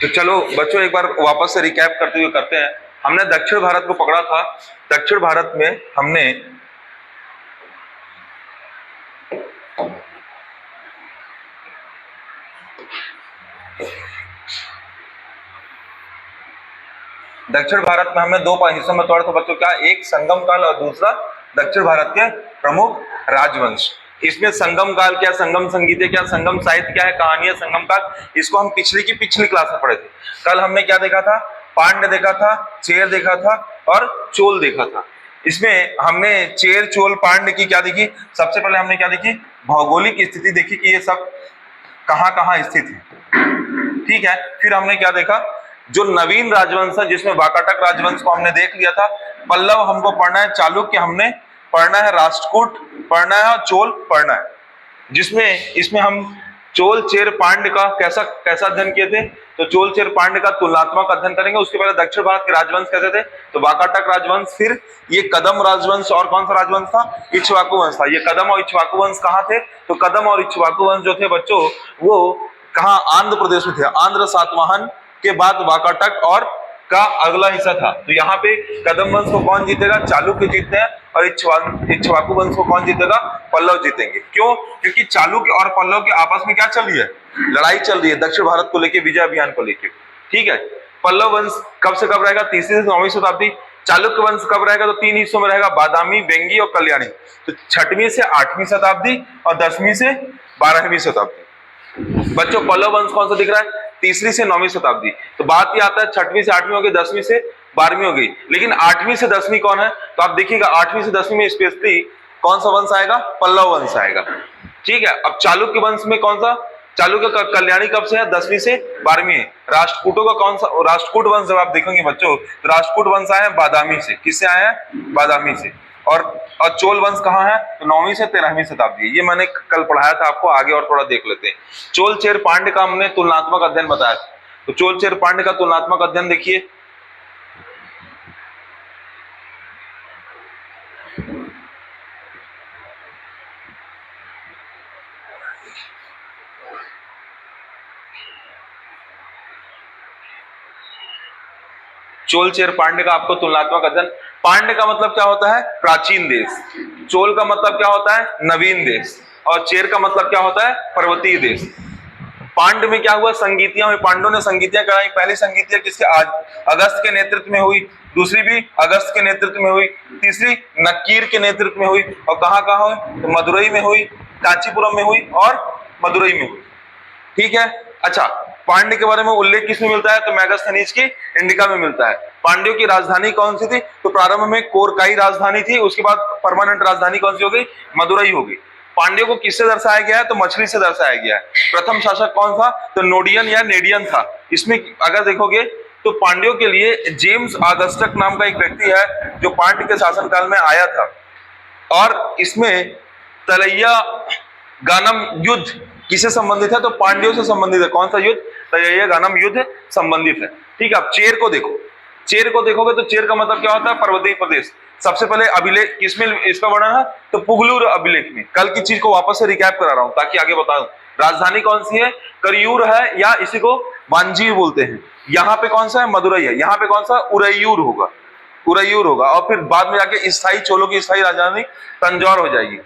तो चलो बच्चों एक बार वापस से रिकैप करते हुए करते हैं। हमने दक्षिण भारत को पकड़ा था। दक्षिण भारत में हमने दो हिस्सों में तोड़ा था बच्चों। क्या? एक संगम काल और दूसरा दक्षिण भारत के प्रमुख राजवंश। इसमें संगम काल क्या, संगम संगीत क्या, संगम साहित्य क्या है, कहानियां संगम काल, इसको हम पिछली क्लास में पढ़े थे। कल हमने क्या देखा था? पांड्य देखा था, चेर देखा था और चोल देखा था। इसमें हमने चेर चोल पांड्य की क्या देखी? सबसे पहले हमने क्या देखी? भौगोलिक स्थिति देखी कि ये सब कहां कहां स्थित है। ठीक है। फिर हमने क्या देखा? जो नवीन राजवंश है जिसमें वाकाटक राजवंश को हमने देख लिया था। पल्लव हमको पढ़ना है, चालुक्य हमने पढ़ना है, राष्ट्रकूट पढ़ना है और चोल पढ़ना है। जिसमें इसमें हम चोल चेर पांड्य का कैसा अध्ययन किए थे? तो चोल चेर पांड्य का तुलनात्मक अध्ययन करेंगे। उसके पहले दक्षिण भारत के राजवंश कैसे थे? तो वाकाटक राजवंश, फिर ये कदम राजवंश और कौन सा राजवंश था? इक्ष्वाकु वंश था। ये कदम और इक्ष्वाकु वंश कहाँ थे? तो कदम और इक्ष्वाकु वंश जो थे बच्चों वो कहाँ? आंध्र प्रदेश में थे। आंध्र सातवाहन के बाद वाकाटक और का अगला हिस्सा था। तो यहाँ पे कदम वंश को कौन जीतेगा? चालुक्य जीतते हैं। और इक्ष्वाकु वंश को कौन जीतेगा? पल्लव जीतेंगे। क्यों? क्योंकि चालुक्य और पल्लव के आपस में क्या चल रही है? लड़ाई चल रही है दक्षिण भारत को लेकर, विजय अभियान को लेकर। ठीक है। पल्लव वंश कब से कब रहेगा? 3वीं से 9वीं शताब्दी। चालुक्य वंश कब रहेगा? तो 3 हिस्सों में रहेगा, बादामी, वेंगी और कल्याणी। तो 6वीं से 8वीं शताब्दी और 10वीं से 12वीं शताब्दी। बच्चों पल्लव वंश कौन सा दिख रहा है? 3वीं से 9वीं शताब्दी। तो बात ये आता है 6वीं से 8वीं हो गई, 10वीं से 12वीं हो गई, लेकिन 8वीं से 10वीं कौन है? तो आप देखिएगा 8वीं से 10वीं में स्पेशली कौन सा वंश आएगा? पल्लव वंश आएगा। ठीक है। अब चालुक्य वंश में कौन सा? चालुक्य का कल्याणी कब से है? 10वीं से 12वीं है। राष्ट्रकूटों का कौन सा? राष्ट्रकूट वंश जब आप देखेंगे बच्चों तो राष्ट्रकूट वंश आए हैं बादामी से। किससे आए हैं? बादामी से। और चोल वंश कहाँ है? तो 9वीं से 13वीं शताब्दी। ये मैंने कल पढ़ाया था आपको, आगे और थोड़ा देख लेते हैं। चोल चेर पांड्य का हमने तुलनात्मक अध्ययन बताया था। तो चोल चेर पांड्य का तुलनात्मक अध्ययन देखिए। चोल चेर पांड्य का आपको तुलनात्मक अध्ययन। पांड्य का मतलब क्या होता है? प्राचीन देश। चोल का मतलब क्या होता है? नवीन देश। और चेर का मतलब क्या होता है? पर्वतीय देश। पांड्य में क्या हुआ? संगीतियां हुई। पांडवों ने संगीतियां कराई। पहली संगीतियां किसके? आज अगस्त के नेतृत्व में हुई, दूसरी भी अगस्त के नेतृत्व में हुई, तीसरी नक्कीर के नेतृत्व में हुई। और कहां कहां हुई? तो मदुरई में हुई, कांचीपुरम में हुई और मदुरई में हुई। ठीक है। अच्छा, पांड्य के बारे में उल्लेख किसमें मिलता है? तो मैगस्थनीज की इंडिका में मिलता है। पांड्यों की राजधानी कौन सी थी? तो प्रारंभ में कोरकाई राजधानी थी, उसके बाद परमानेंट राजधानी कौन सी हो गई? मदुरई हो गई। पांड्यों को किससे दर्शाया गया है? तो मछली से दर्शाया गया है। प्रथम शासक कौन था? तो नोडियन या नेडियन था। इसमें अगर देखोगे तो पांड्यों के लिए जेम्स ऑगस्टस नाम का एक व्यक्ति है जो पांड्य के शासनकाल में आया था। और इसमें तलैया गानम युद्ध किसे संबंधित है? तो पांड्यों से संबंधित है। कौन सा युद्ध? तलैया गानम युद्ध संबंधित है। ठीक है। अब चेर को देखो। चेर को देखोगे तो चेर का मतलब क्या होता है? पर्वतीय प्रदेश। सबसे पहले अभिलेख किसमें इसका वर्णन है? तो पुगलूर अभिलेख में। कल की चीज को वापस से रिकैप करा रहा हूं ताकि आगे बताऊं। राजधानी कौन सी है? करियूर है, या इसी को वांजीर बोलते हैं। यहाँ पे कौन सा है? मदुरई है। यहाँ पे कौन सा? उरैयूर होगा। उरैयूर होगा। और फिर बाद में जाके स्थायी चोलों की स्थायी राजधानी तंजौर हो जाएगी।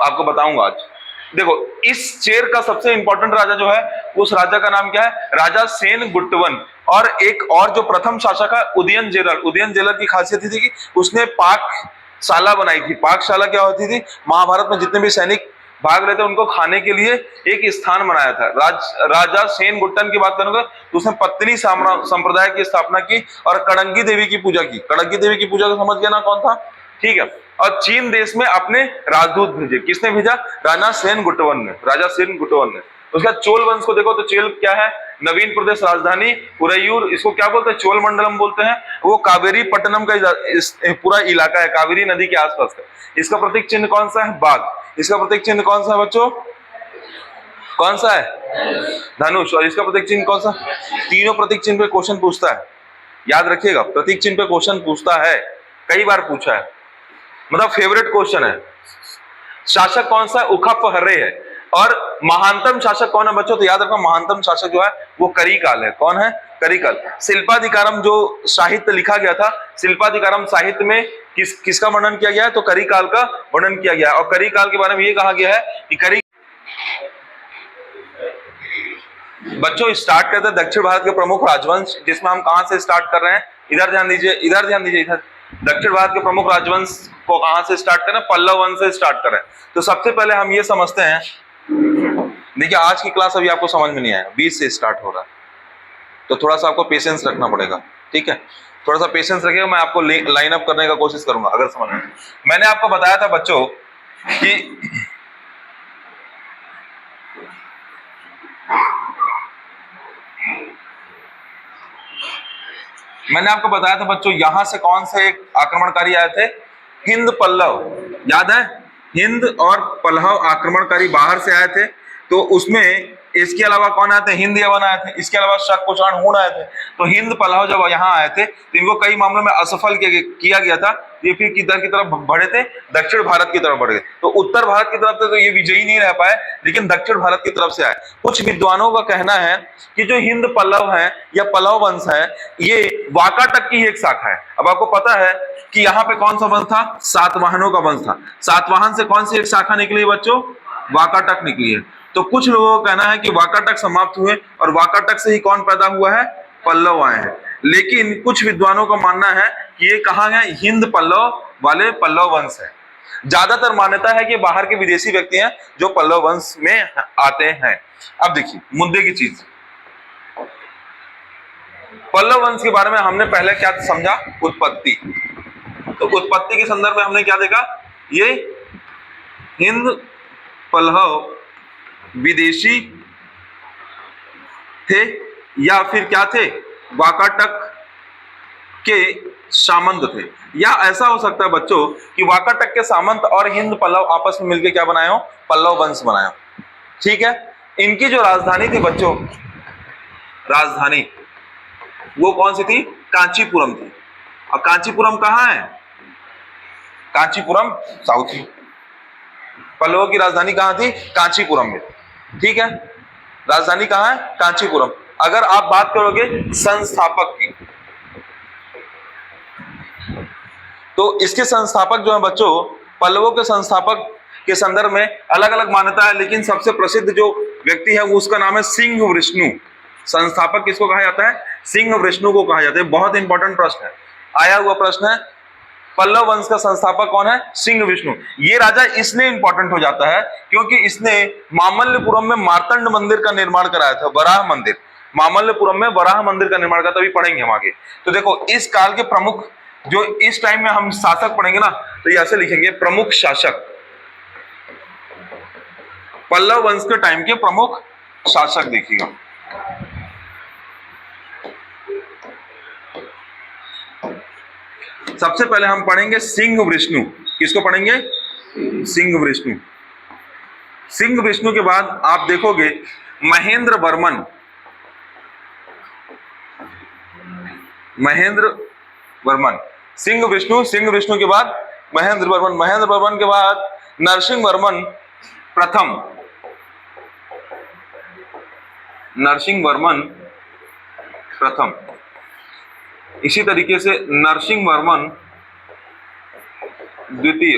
आपको बताऊंगा आज। देखो इस चेर का सबसे इंपॉर्टेंट राजा जो है उस राजा का नाम क्या है? राजा सेन गुट्टवन। और एक और जो प्रथम शासक है उदयन जेलर। उदयन जेलर की खासियत थी कि उसने पाकशाला बनाई थी। पाकशाला क्या होती थी? महाभारत में जितने भी सैनिक भाग लेते उनको खाने के लिए एक स्थान बनाया था। राजा सेन गुट्टन की बात करूंगा तो उसने पत्नी संप्रदाय की स्थापना की और कड़ंगी देवी की पूजा की। कड़ंगी देवी की पूजा को समझ गया ना कौन था? ठीक है। और चीन देश में अपने राजदूत भेजे। किसने भेजा? राजा सेन गुट्टवन ने। राजा सेन गुट्टवन ने। उसके बाद चोल वंश को देखो तो चोल क्या है? नवीन प्रदेश राजधानी उरैयूर। इसको क्या बोलते हैं? चोल मंडलम बोलते हैं। वो कावेरी पट्टनम का पूरा इलाका है, कावेरी नदी के आसपास का। इसका प्रतीक चिन्ह कौन सा है? बाघ। इसका प्रतीक चिन्ह कौन सा है बच्चों? कौन सा है? धनुष। और इसका प्रतीक चिन्ह कौन सा? तीनों प्रतीक चिन्ह पे क्वेश्चन पूछता है, याद रखिएगा। प्रतीक चिन्ह पे क्वेश्चन पूछता है, कई बार पूछा है, मतलब फेवरेट क्वेश्चन है। शासक कौन सा? उखप हर्रे है। और महानतम शासक कौन है बच्चों? तो याद रखो महानतम शासक जो है वो करिकाल है। कौन है? करिकाल। शिल्पाधिकारम जो साहित्य लिखा गया था, शिल्पाधिकारम साहित्य में किसका वर्णन किया गया है? तो करिकाल का वर्णन किया गया है। और करिकाल के बारे में ये कहा गया है कि बच्चों स्टार्ट करते हैं दक्षिण भारत के प्रमुख राजवंश, जिसमें हम कहां से स्टार्ट कर रहे हैं? इधर ध्यान दीजिए, इधर ध्यान दीजिए। इधर दक्षिण भारत के प्रमुख राजवंश को कहां से स्टार्ट करें? पल्लव वंश से स्टार्ट करें। तो सबसे पहले हम ये समझते हैं, देखिए आज की क्लास अभी आपको समझ में नहीं आया, 20 से स्टार्ट हो रहा है, तो थोड़ा सा आपको पेशेंस रखना पड़ेगा, ठीक है? थोड़ा सा पेशेंस रखिएगा, मैं आपको लाइन अप करने का कोशिश करूंगा अगर समझ में। मैंने आपको बताया था बच्चों कि यहां से कौन से एक आक्रमणकारी आए थे? हिंद पल्लव, याद है? हिंद और पल्लव आक्रमणकारी बाहर से आए थे। तो उसमें इसके अलावा कौन आए थे? हिंद यवन आए थे। इसके अलावा शक कुषाण हूण आए थे। तो हिंद पल्लव जब यहाँ आए थे तो इनको कई मामलों में असफल किया गया था। ये फिर किधर की तरफ बढ़े थे? दक्षिण भारत की तरफ बढ़े। तो उत्तर भारत की तरफ से तो ये विजयी नहीं रह पाए, लेकिन दक्षिण भारत की तरफ से आए। कुछ विद्वानों का कहना है कि जो हिंद पल्लव है या पल्लव वंश है, ये वाकाटक की एक शाखा है। अब आपको पता है कि यहाँ पे कौन सा वंश था? सातवाहनों का वंश था। सातवाहन से कौन सी एक शाखा निकली बच्चों? वाकाटक निकली है। तो कुछ लोगों का कहना है कि वाकाटक समाप्त हुए और वाकाटक से ही कौन पैदा हुआ है? पल्लव आए हैं। लेकिन कुछ विद्वानों का मानना है कि ये कहाँ है? हिंद पल्लव वाले पल्लव वंश है। ज्यादातर मान्यता है कि बाहर के विदेशी व्यक्ति हैं जो पल्लव वंश में आते हैं। अब देखिए मुद्दे की चीज, पल्लव वंश के बारे में हमने पहले क्या समझा? उत्पत्ति। तो उत्पत्ति के संदर्भ में हमने क्या देखा? ये हिंद पल्लव विदेशी थे या फिर क्या थे? वाकाटक के सामंत थे। या ऐसा हो सकता है बच्चों कि वाकाटक के सामंत और हिंद पल्लव आपस में मिलकर क्या बनाए हो? पल्लव वंश बनाए हो, ठीक है? इनकी जो राजधानी थी बच्चों, राजधानी वो कौन सी थी? कांचीपुरम थी। और कांचीपुरम कहाँ है? कांचीपुरम साउथ में। पल्लवों की राजधानी कहाँ थी? कांचीपुरम में, ठीक है? राजधानी कहाँ है? कांचीपुरम। अगर आप बात करोगे संस्थापक की, तो इसके संस्थापक जो है बच्चों, पल्लवों के संस्थापक के संदर्भ में अलग अलग मान्यता है, लेकिन सबसे प्रसिद्ध जो व्यक्ति है वो उसका नाम है सिंह वृष्णु। संस्थापक किसको कहा जाता है? सिंह वृष्णु को कहा जाता है। बहुत इंपॉर्टेंट प्रश्न है, आया हुआ प्रश्न है। पल्लव वंश का संस्थापक कौन है? सिंह विष्णु। ये राजा इसलिए इंपॉर्टेंट हो जाता है क्योंकि इसने मामल्लपुरम में मार्तंड मंदिर का निर्माण कराया था, वराह मंदिर। मामल्लपुरम में वराह मंदिर का निर्माण करा, तभी पढ़ेंगे हम आगे। तो देखो इस काल के प्रमुख जो इस टाइम में हम शासक पढ़ेंगे ना, तो ये ऐसे लिखेंगे प्रमुख शासक। पल्लव वंश के टाइम के प्रमुख शासक देखिएगा। सबसे पहले हम पढ़ेंगे सिंह विष्णु। किसको पढ़ेंगे? सिंह विष्णु। सिंह विष्णु के बाद आप देखोगे महेंद्र वर्मन। महेंद्र वर्मन, सिंह विष्णु के बाद महेंद्र वर्मन, महेंद्र वर्मन के बाद नरसिंह वर्मन प्रथम। नरसिंह वर्मन प्रथम। इसी तरीके से नरसिंह वर्मन द्वितीय।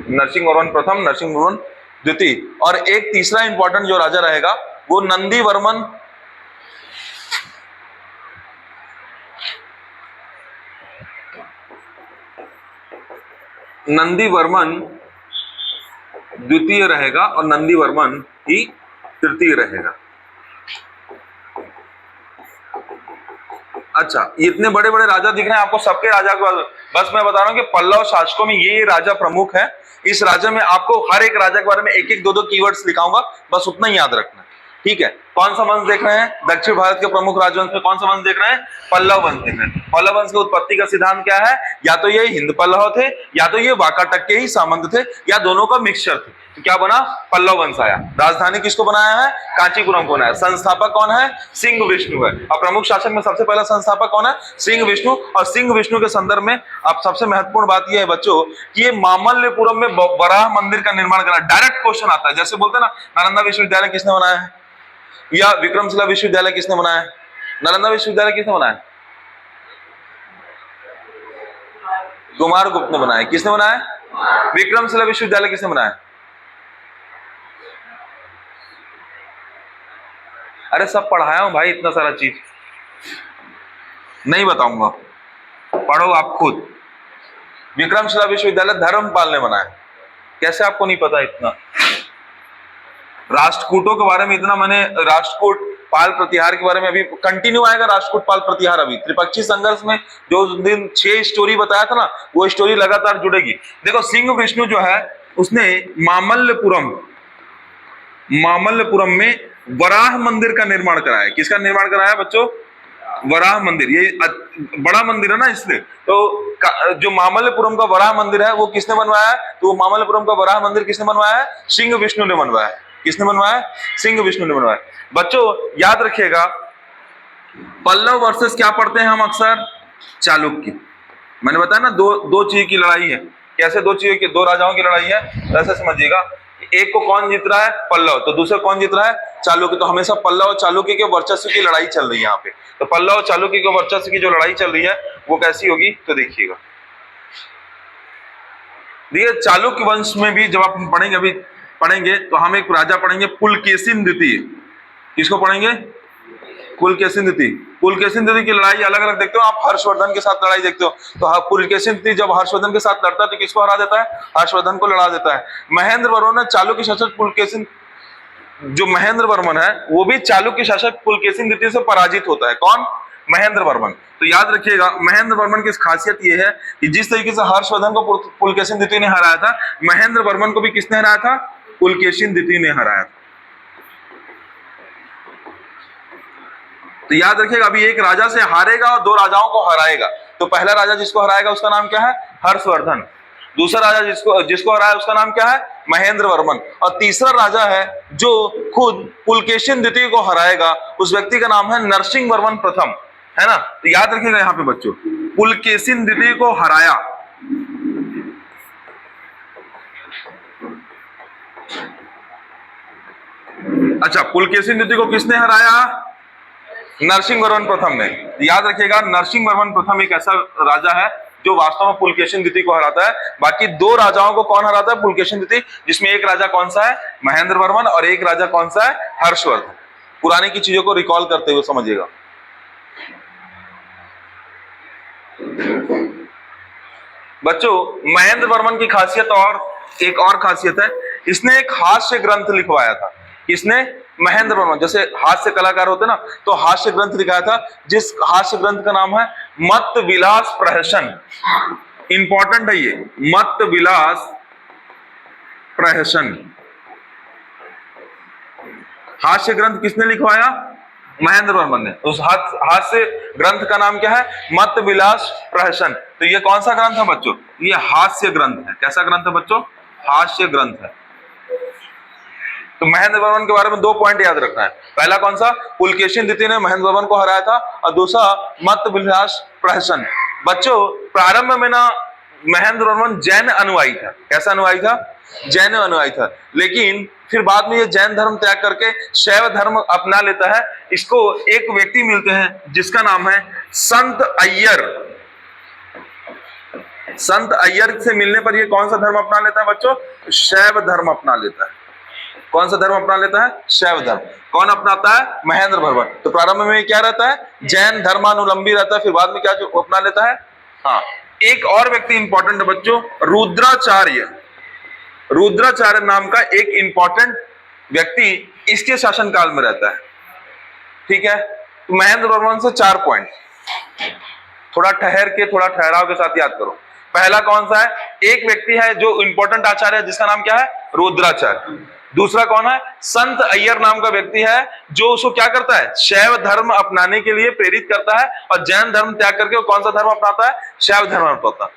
नरसिंह वर्मन प्रथम, नरसिंह वर्मन द्वितीय। और एक तीसरा इंपॉर्टेंट जो राजा रहेगा वो नंदी वर्मन द्वितीय रहेगा और नंदी वर्मन ही तृतीय रहेगा। अच्छा, इतने बड़े बड़े राजा दिख रहे हैं आपको, सबके राजा के बारे में बस मैं बता रहा हूं कि पल्लव शासकों में ये राजा प्रमुख है। इस राज्य में आपको हर एक राजा के बारे में एक एक दो दो कीवर्ड्स लिखाऊंगा, बस उतना ही याद रखना, ठीक है? कौन सा वंश देख रहे हैं? दक्षिण भारत के प्रमुख राजवंश में कौन सा वंश देख रहे हैं? पल्लव वंश देख रहे हैं। पल्लव वंश की उत्पत्ति का सिद्धांत क्या है? या तो ये हिंद पल्लव थे, या तो ये वाकाटक के ही सामंत थे, या दोनों का मिक्सचर थे। तो क्या बना? पल्लव वंश आया। राजधानी किसको बनाया है? कांचीपुरम को बनाया। संस्थापक कौन है? सिंह विष्णु है। और प्रमुख शासक में सबसे पहला संस्थापक कौन है? सिंह विष्णु। और सिंह विष्णु के संदर्भ में अब सबसे महत्वपूर्ण बात यह है बच्चों कि ये मामल्लपुरम में वराह मंदिर का निर्माण करा। डायरेक्ट क्वेश्चन आता है, जैसे बोलते हैं ना नालंदा विश्वविद्यालय किसने बनाया है, या विक्रमशिला विश्वविद्यालय किसने बनाया है? नालंदा विश्वविद्यालय किसने बनाया? कुमारगुप्त ने बनाया। किसने बनाया? विक्रमशिला विश्वविद्यालय किसने बनाया? अरे सब पढ़ाया हूं भाई, इतना सारा चीज नहीं बताऊंगा, पढ़ो आप खुद। विक्रमशिला विश्वविद्यालय धर्मपाल ने बनाया। कैसे आपको नहीं पता इतना? राष्ट्रकूटों के बारे में इतना, मैंने राष्ट्रकूट पाल प्रतिहार के बारे में अभी कंटिन्यू आएगा। राष्ट्रकूट पाल प्रतिहार अभी त्रिपक्षीय संघर्ष में जो दिन 6 स्टोरी बताया था ना, वो स्टोरी लगातार जुड़ेगी। देखो सिंह विष्णु जो है उसने मामल्लपुरम में वराह मंदिर का निर्माण कराया। किसका निर्माण कराया बच्चों? वराह मंदिर। ये बड़ा मंदिर है ना इसलिए। तो जो मामल्लपुरम का वराह मंदिर है वो किसने बनवाया है? तो मामल्लपुरम का वराह मंदिर किसने बनवाया है? सिंह विष्णु ने बनवाया है। किसने बनवाया है? सिंह विष्णु ने बनवाया। बच्चों याद रखिएगा, पल्लव वर्सेस क्या पढ़ते हैं हम अक्सर? चालुक्य। मैंने बताया ना दो चीज की लड़ाई है। कैसे दो चीजों की? दो राजाओं की लड़ाई है। ऐसे समझिएगा, एक को कौन जीत रहा है? पल्लव। तो दूसरा कौन जीत रहा है? चालुक्य। तो हमेशा पल्लव और चालुक्य के वर्चस्व की लड़ाई चल रही है यहाँ पे। तो पल्लव और चालुक्य के वर्चस्व की जो लड़ाई चल रही है वो कैसी होगी? तो देखिएगा, चालुक्य वंश में भी जब आप पढ़ेंगे, अभी पढ़ेंगे तो हम एक राजा पढ़ेंगे पुलकेशिन द्वितीय। किसको पढ़ेंगे? पुलकेशिन द्वितीय। पुलकेशिन द्वितीय की लड़ाई अलग अलग देखते हो आप। हर्षवर्धन के साथ लड़ाई देखते हो तो पुलकेशिन द्वितीय जब हर्षवर्धन के साथ लड़ता है तो किसको हरा देता है? हर्षवर्धन को लड़ा देता है। महेंद्र वर्मन ने चालुक्य शासक पुलकेशिन, जो महेंद्र वर्मन है वो भी चालुक्य शासक पुलकेशिन द्वितीय से पराजित होता है। कौन? महेंद्र वर्मन। तो याद रखिएगा, महेंद्र वर्मन की खासियत यह है कि जिस तरीके से हर्षवर्धन को पुलकेशिन द्वितीय ने हराया था, महेंद्र वर्मन को भी किसने हराया था? पुलकेशिन द्वितीय ने हराया था। तो याद रखिएगा, अभी एक राजा से हारेगा और दो राजाओं को हराएगा। तो पहला राजा जिसको हराएगा उसका नाम क्या है? हर्षवर्धन। दूसरा राजा जिसको हराया उसका नाम क्या है? महेंद्र वर्मन। और तीसरा राजा है जो खुद पुलकेशिन द्वितीय को हराएगा, उस व्यक्ति का नाम है नरसिंह वर्मन प्रथम, है ना? तो याद रखिएगा यहाँ पे बच्चों, पुलकेशिन द्वितीय को हराया। अच्छा, पुलकेशिन द्वितीय को किसने हराया? नरसिंह वर्मन प्रथम ने। याद रखिएगा, नरसिंह वर्मन प्रथम एक ऐसा राजा है जो वास्तव में पुलकेशिन द्वितीय को हराता है। बाकी दो राजाओं को कौन हराता है? पुलकेशिन द्वितीय। जिसमें एक राजा कौन सा है? महेंद्र वर्मन। और एक राजा कौन सा है? हर्षवर्धन। पुराने की चीजों को रिकॉल करते हुए समझिएगा। बच्चों महेंद्र वर्मन की खासियत और एक और खासियत है, इसने एक हास्य ग्रंथ लिखवाया था। किसने? महेंद्र वर्मन। जैसे हास्य कलाकार होते ना, तो हास्य ग्रंथ लिखाया था, जिस हास्य ग्रंथ का नाम है मत्त विलास प्रहसन। इंपॉर्टेंट है ये, मत्त विलास प्रहसन। हास्य ग्रंथ किसने लिखवाया? महेंद्र वर्मन ने। उस हास्य ग्रंथ का नाम क्या है? मत्त विलास प्रहसन। तो ये कौन सा ग्रंथ है बच्चों? ये हास्य ग्रंथ है। कैसा ग्रंथ है बच्चों? हास्य ग्रंथ है। तो महेंद्र वर्मन के बारे में 2 पॉइंट याद रखना है। पहला कौन सा? पुलकेशिन द्वितीय ने महेंद्र वर्मन को हराया था। और दूसरा मत्त विलास प्रहसन। बच्चों प्रारंभ में ना महेंद्र वर्मन जैन अनुयायी था। कैसा अनुयायी था? जैन अनुयायी था। लेकिन फिर बाद में ये जैन धर्म त्याग करके शैव धर्म अपना लेता है। इसको एक व्यक्ति मिलते हैं जिसका नाम है संत अय्यर। संत अय्यर से मिलने पर ये कौन सा धर्म अपना लेता है बच्चों? शैव धर्म अपना लेता है। कौन सा धर्म अपना लेता है? शैव धर्म। कौन अपनाता है? महेंद्र वर्मन। तो प्रारंभ में क्या रहता है? जैन धर्मानुलंबी रहता है। फिर बाद में क्या जो अपना लेता है? हाँ, एक और व्यक्ति इंपॉर्टेंट है बच्चों, रुद्राचार्य। रुद्राचार्य नाम का एक इंपॉर्टेंट व्यक्ति इसके शासनकाल में रहता है। ठीक है, तो महेंद्र वर्मन से 4 पॉइंट थोड़ा ठहराव के साथ याद करो। पहला कौन सा है? एक व्यक्ति है जो इंपॉर्टेंट आचार्य है जिसका नाम क्या है? रुद्राचार्य। दूसरा कौन है? संत अय्यर नाम का व्यक्ति है जो उसको क्या करता है? शैव धर्म अपनाने के लिए प्रेरित करता है और जैन धर्म त्याग करके वो कौन सा धर्म अपनाता है? शैव धर्म अपनाता है।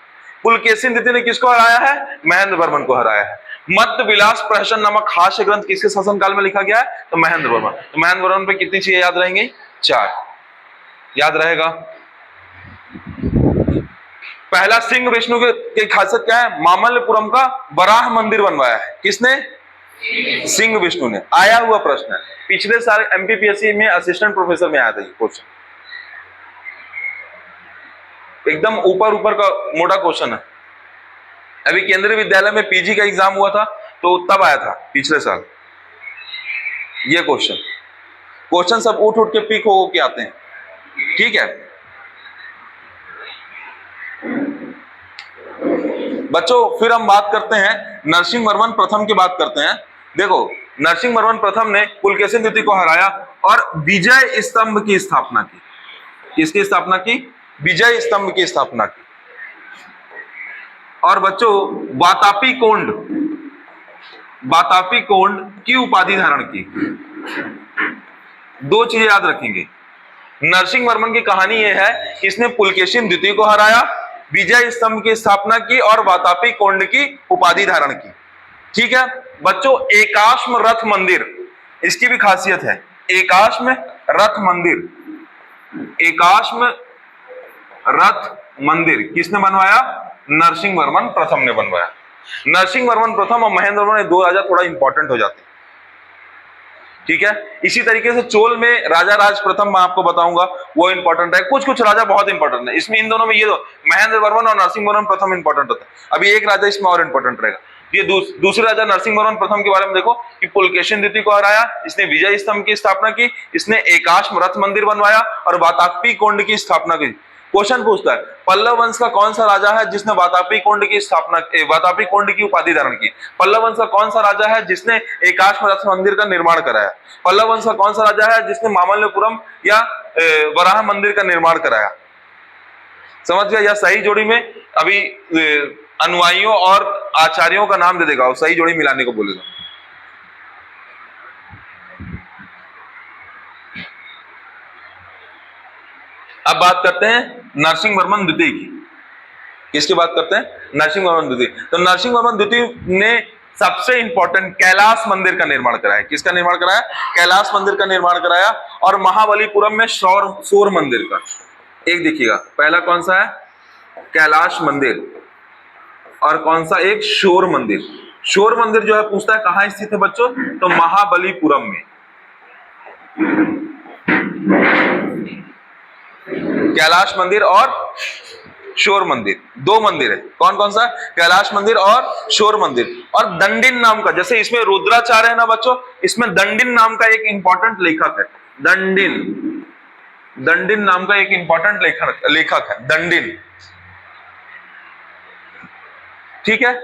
पुलकेशिन द्वितीय ने किसको हराया है? महेंद्र वर्मन को हराया है। मत विलास प्रहसन नामक हास्य ग्रंथ किसके शासनकाल में लिखा गया है? तो महेंद्र वर्मन। तो महेंद्र वर्मन पे कितनी चीजें याद रहेंगी? 4 याद रहेगा। पहला सिंह विष्णु की खासियत क्या है? मामल्लपुरम का वराह मंदिर बनवाया है। किसने? सिंह विष्णु ने। आया हुआ प्रश्न है, पिछले साल एमपीपीएससी में असिस्टेंट प्रोफेसर में आया था ये क्वेश्चन, एकदम ऊपर ऊपर का मोटा क्वेश्चन है। अभी केंद्रीय विद्यालय में पीजी का एग्जाम हुआ था तो तब आया था पिछले साल ये क्वेश्चन सब उठ उठ के पिक हो के आते हैं। ठीक है बच्चों, फिर हम बात करते हैं नरसिंह वर्मन प्रथम की बात करते हैं। देखो, नरसिंह वर्मन प्रथम ने पुलकेशिन द्वितीय को हराया और विजय स्तंभ की स्थापना की। किसकी स्थापना की? विजय स्तंभ की स्थापना की। और बच्चों, वातापी कोंड की उपाधि धारण की। 2 चीजें याद रखेंगे। नरसिंह वर्मन की कहानी यह है कि इसने पुलकेशिन द्वितीय को हराया, विजय स्तंभ की स्थापना की और वातापी कोंड की उपाधि धारण की। ठीक है बच्चों, एकाश्म रथ मंदिर, इसकी भी खासियत है। एकाश्म रथ मंदिर, एकाश्म रथ मंदिर किसने बनवाया? नरसिंह वर्मन प्रथम ने बनवाया। नरसिंह वर्मन प्रथम और महेंद्र वर्मन, 2 राजा थोड़ा इंपॉर्टेंट हो जाते हैं। ठीक है, इसी तरीके से चोल में राजा राज प्रथम मैं आपको बताऊंगा, वो इंपॉर्टेंट है। कुछ कुछ राजा बहुत इंपॉर्टेंट है इसमें। इन दोनों में ये दो, महेंद्र वर्मन और नरसिंह वर्मन प्रथम इंपॉर्टेंट होता है। अभी एक राजा इसमें और इंपॉर्टेंट रहेगा। ये दूसरे राजा नरसिंह वर्मन प्रथम के बारे में देखो कि पुलकेशिन द्वितीय को हराया, इसने विजय स्तंभ की स्थापना की, इसने एकाश्म रथ मंदिर बनवाया और वातापी कोंड की स्थापना की। क्वेश्चन पूछता है पल्लव वंश का कौन सा राजा है जिसने वातापी कोंड की स्थापना, वातापी कोंड की उपाधि धारण की? पल्लव वंश का कौन सा राजा है जिसने एकाश्म रथ मंदिर का निर्माण कराया? पल्लव वंश का कौन सा राजा है जिसने मामल्लपुरम या वराह मंदिर का निर्माण कराया? समझ गया? या सही जोड़ी में अभी अनुयायियों और आचार्यों का नाम दे देगा और सही जोड़ी मिलाने को बोलेगा। अब बात करते हैं नरसिंह वर्मन द्वितीय की। किसकी बात करते हैं? नरसिंह वर्मन द्वितीय। तो नरसिंह वर्मन द्वितीय ने सबसे इंपॉर्टेंट कैलाश मंदिर का निर्माण कराया। किसका निर्माण कराया? कैलाश मंदिर का निर्माण कराया। और महाबलीपुरम में शौर मंदिर का। एक देखिएगा, पहला कौन सा है? कैलाश मंदिर, और कौन सा? एक शोर मंदिर। शोर मंदिर जो है पूछता है कहां स्थित है बच्चों? तो महाबलीपुरम में। कैलाश मंदिर और शोर मंदिर, 2 मंदिर है। कौन कौन सा? कैलाश मंदिर और शोर मंदिर। और दंडिन नाम का, जैसे इसमें रुद्राचार्य है ना बच्चों, इसमें दंडिन नाम का एक इंपॉर्टेंट लेखक है। दंडिन नाम का एक इंपॉर्टेंट लेखक है दंडिन। ठीक है,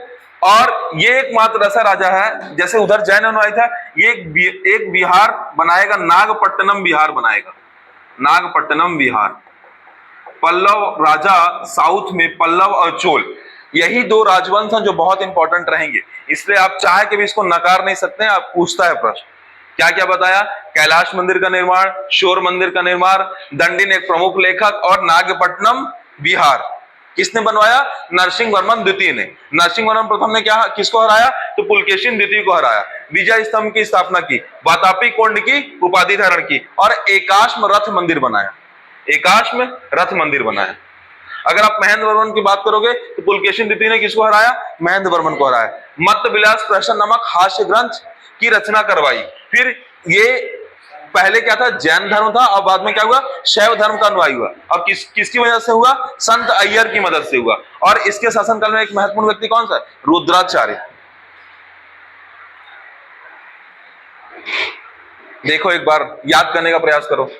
और ये एकमात्र ऐसा राजा है, जैसे उधर जैन अनुयायी था, ये एक बिहार बनाएगा, नागपट्टनम बिहार बनाएगा। नागपट्टनम बिहार। पल्लव राजा साउथ में, पल्लव और चोल, यही 2 राजवंश हैं जो बहुत इंपॉर्टेंट रहेंगे। इसलिए आप चाहे के भी इसको नकार नहीं सकते हैं। आप पूछता है प्रश्न, क्या क्या बताया? कैलाश मंदिर का निर्माण, शोर मंदिर का निर्माण, दंडिन एक प्रमुख लेखक, और नागपट्टनम बिहार किसने बनवाया? नरसिंह वर्मन द्वितीय ने। नरसिंह वर्मन प्रथम ने क्या, किसको हराया? तो पुलकेशिन द्वितीय को हराया, विजय स्तंभ की स्थापना की, वातापी कोंड की उपाधि धारण की, और एकाश्म रथ मंदिर बनाया। एकाश्म रथ मंदिर बनाया। अगर आप महेंद्र वर्मन की बात करोगे तो पुलकेशिन द्वितीय ने किसको हराया? महेंद्र वर्मन को हराया। मत विलास प्रहसन नामक हास्य ग्रंथ की रचना करवाई। फिर ये पहले क्या था? जैन धर्म था, और बाद में क्या हुआ? शैव धर्म का अनुयायी हुआ। और किसकी वजह से हुआ? संत अय्यर की मदद से हुआ। और इसके शासनकाल में एक महत्वपूर्ण व्यक्ति कौन सा? रुद्राचार्य। देखो, एक बार याद करने का प्रयास करो।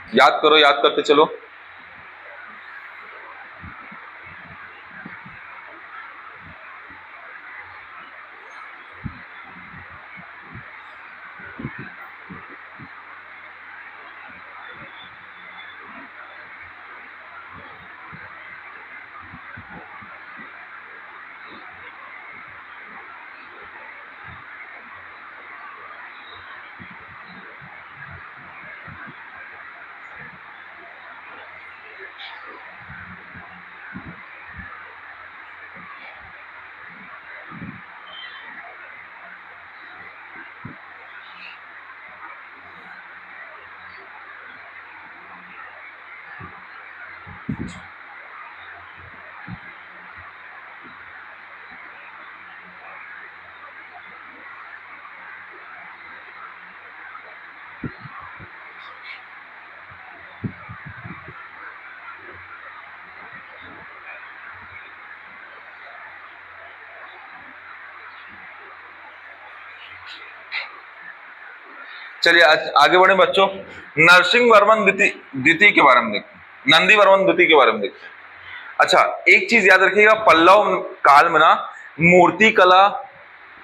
याद करो, याद करते चलो। चलिए आगे बढ़े बच्चों। नरसिंह वर्मन द्वितीय के बारे में देखते हैं, नंदी वर्मन द्वितीय के बारे में देखते हैं। अच्छा, एक चीज याद रखिएगा, पल्लव काल में ना मूर्ति कला,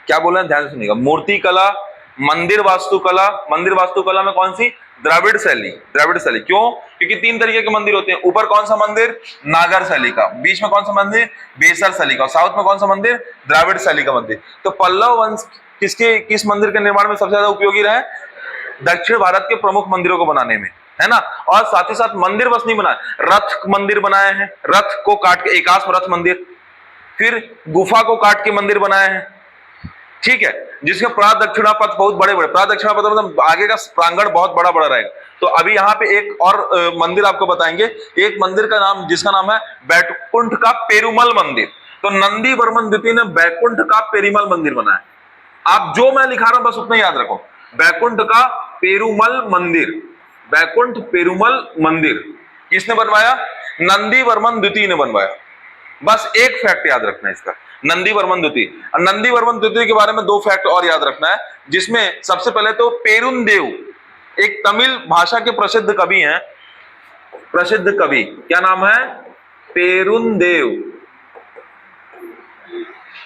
क्या बोल रहे हैं ध्यान से सुनिएगा, मूर्ति कला, मंदिर वास्तुकला में कौन सी, द्रविड़ शैली। द्रविड़ शैली क्यों? क्योंकि 3 तरीके के मंदिर होते हैं। ऊपर कौन सा मंदिर, नागर शैली का, बीच में कौन सा मंदिर, बेसर शैली का, साउथ में कौन सा मंदिर, द्रविड़ शैली का मंदिर। तो पल्लव वंश किस मंदिर के निर्माण में सबसे ज्यादा उपयोगी रहे, दक्षिण भारत के प्रमुख मंदिरों को बनाने में, है ना। और साथ ही साथ मंदिर बस नहीं बनाए, रथ मंदिर बनाए हैं, रथ को काट के एकाश्म रथ मंदिर, फिर गुफा को काट के मंदिर बनाए हैं, ठीक है, जिसके प्रादक्षिणा पथ बहुत बड़े बड़े, प्रादक्षिणा पथ मतलब आगे का प्रांगण बहुत बड़ा बड़ा रहेगा। तो अभी यहाँ पे एक और मंदिर आपको बताएंगे, एक मंदिर का नाम, जिसका नाम है बैकुंठ का पेरुमल मंदिर। तो नंदी वर्मन द्वितीय ने बैकुंठ का पेरुमल मंदिर बनाया। आप जो मैं लिखा रहा हूं बस उतना याद रखो, बैकुंठ का पेरुमल मंदिर, बैकुंठ पेरुमल मंदिर किसने बनवाया, नंदी वर्मन द्वितीय ने बनवाया। बस एक फैक्ट याद रखना है इसका, नंदी वर्मन द्वितीय। नंदी वर्मन द्वितीय के बारे में 2 फैक्ट और याद रखना है, जिसमें सबसे पहले तो पेरुंदेव एक तमिल भाषा के प्रसिद्ध कवि हैं, प्रसिद्ध कवि, क्या नाम है, पेरुंदेव।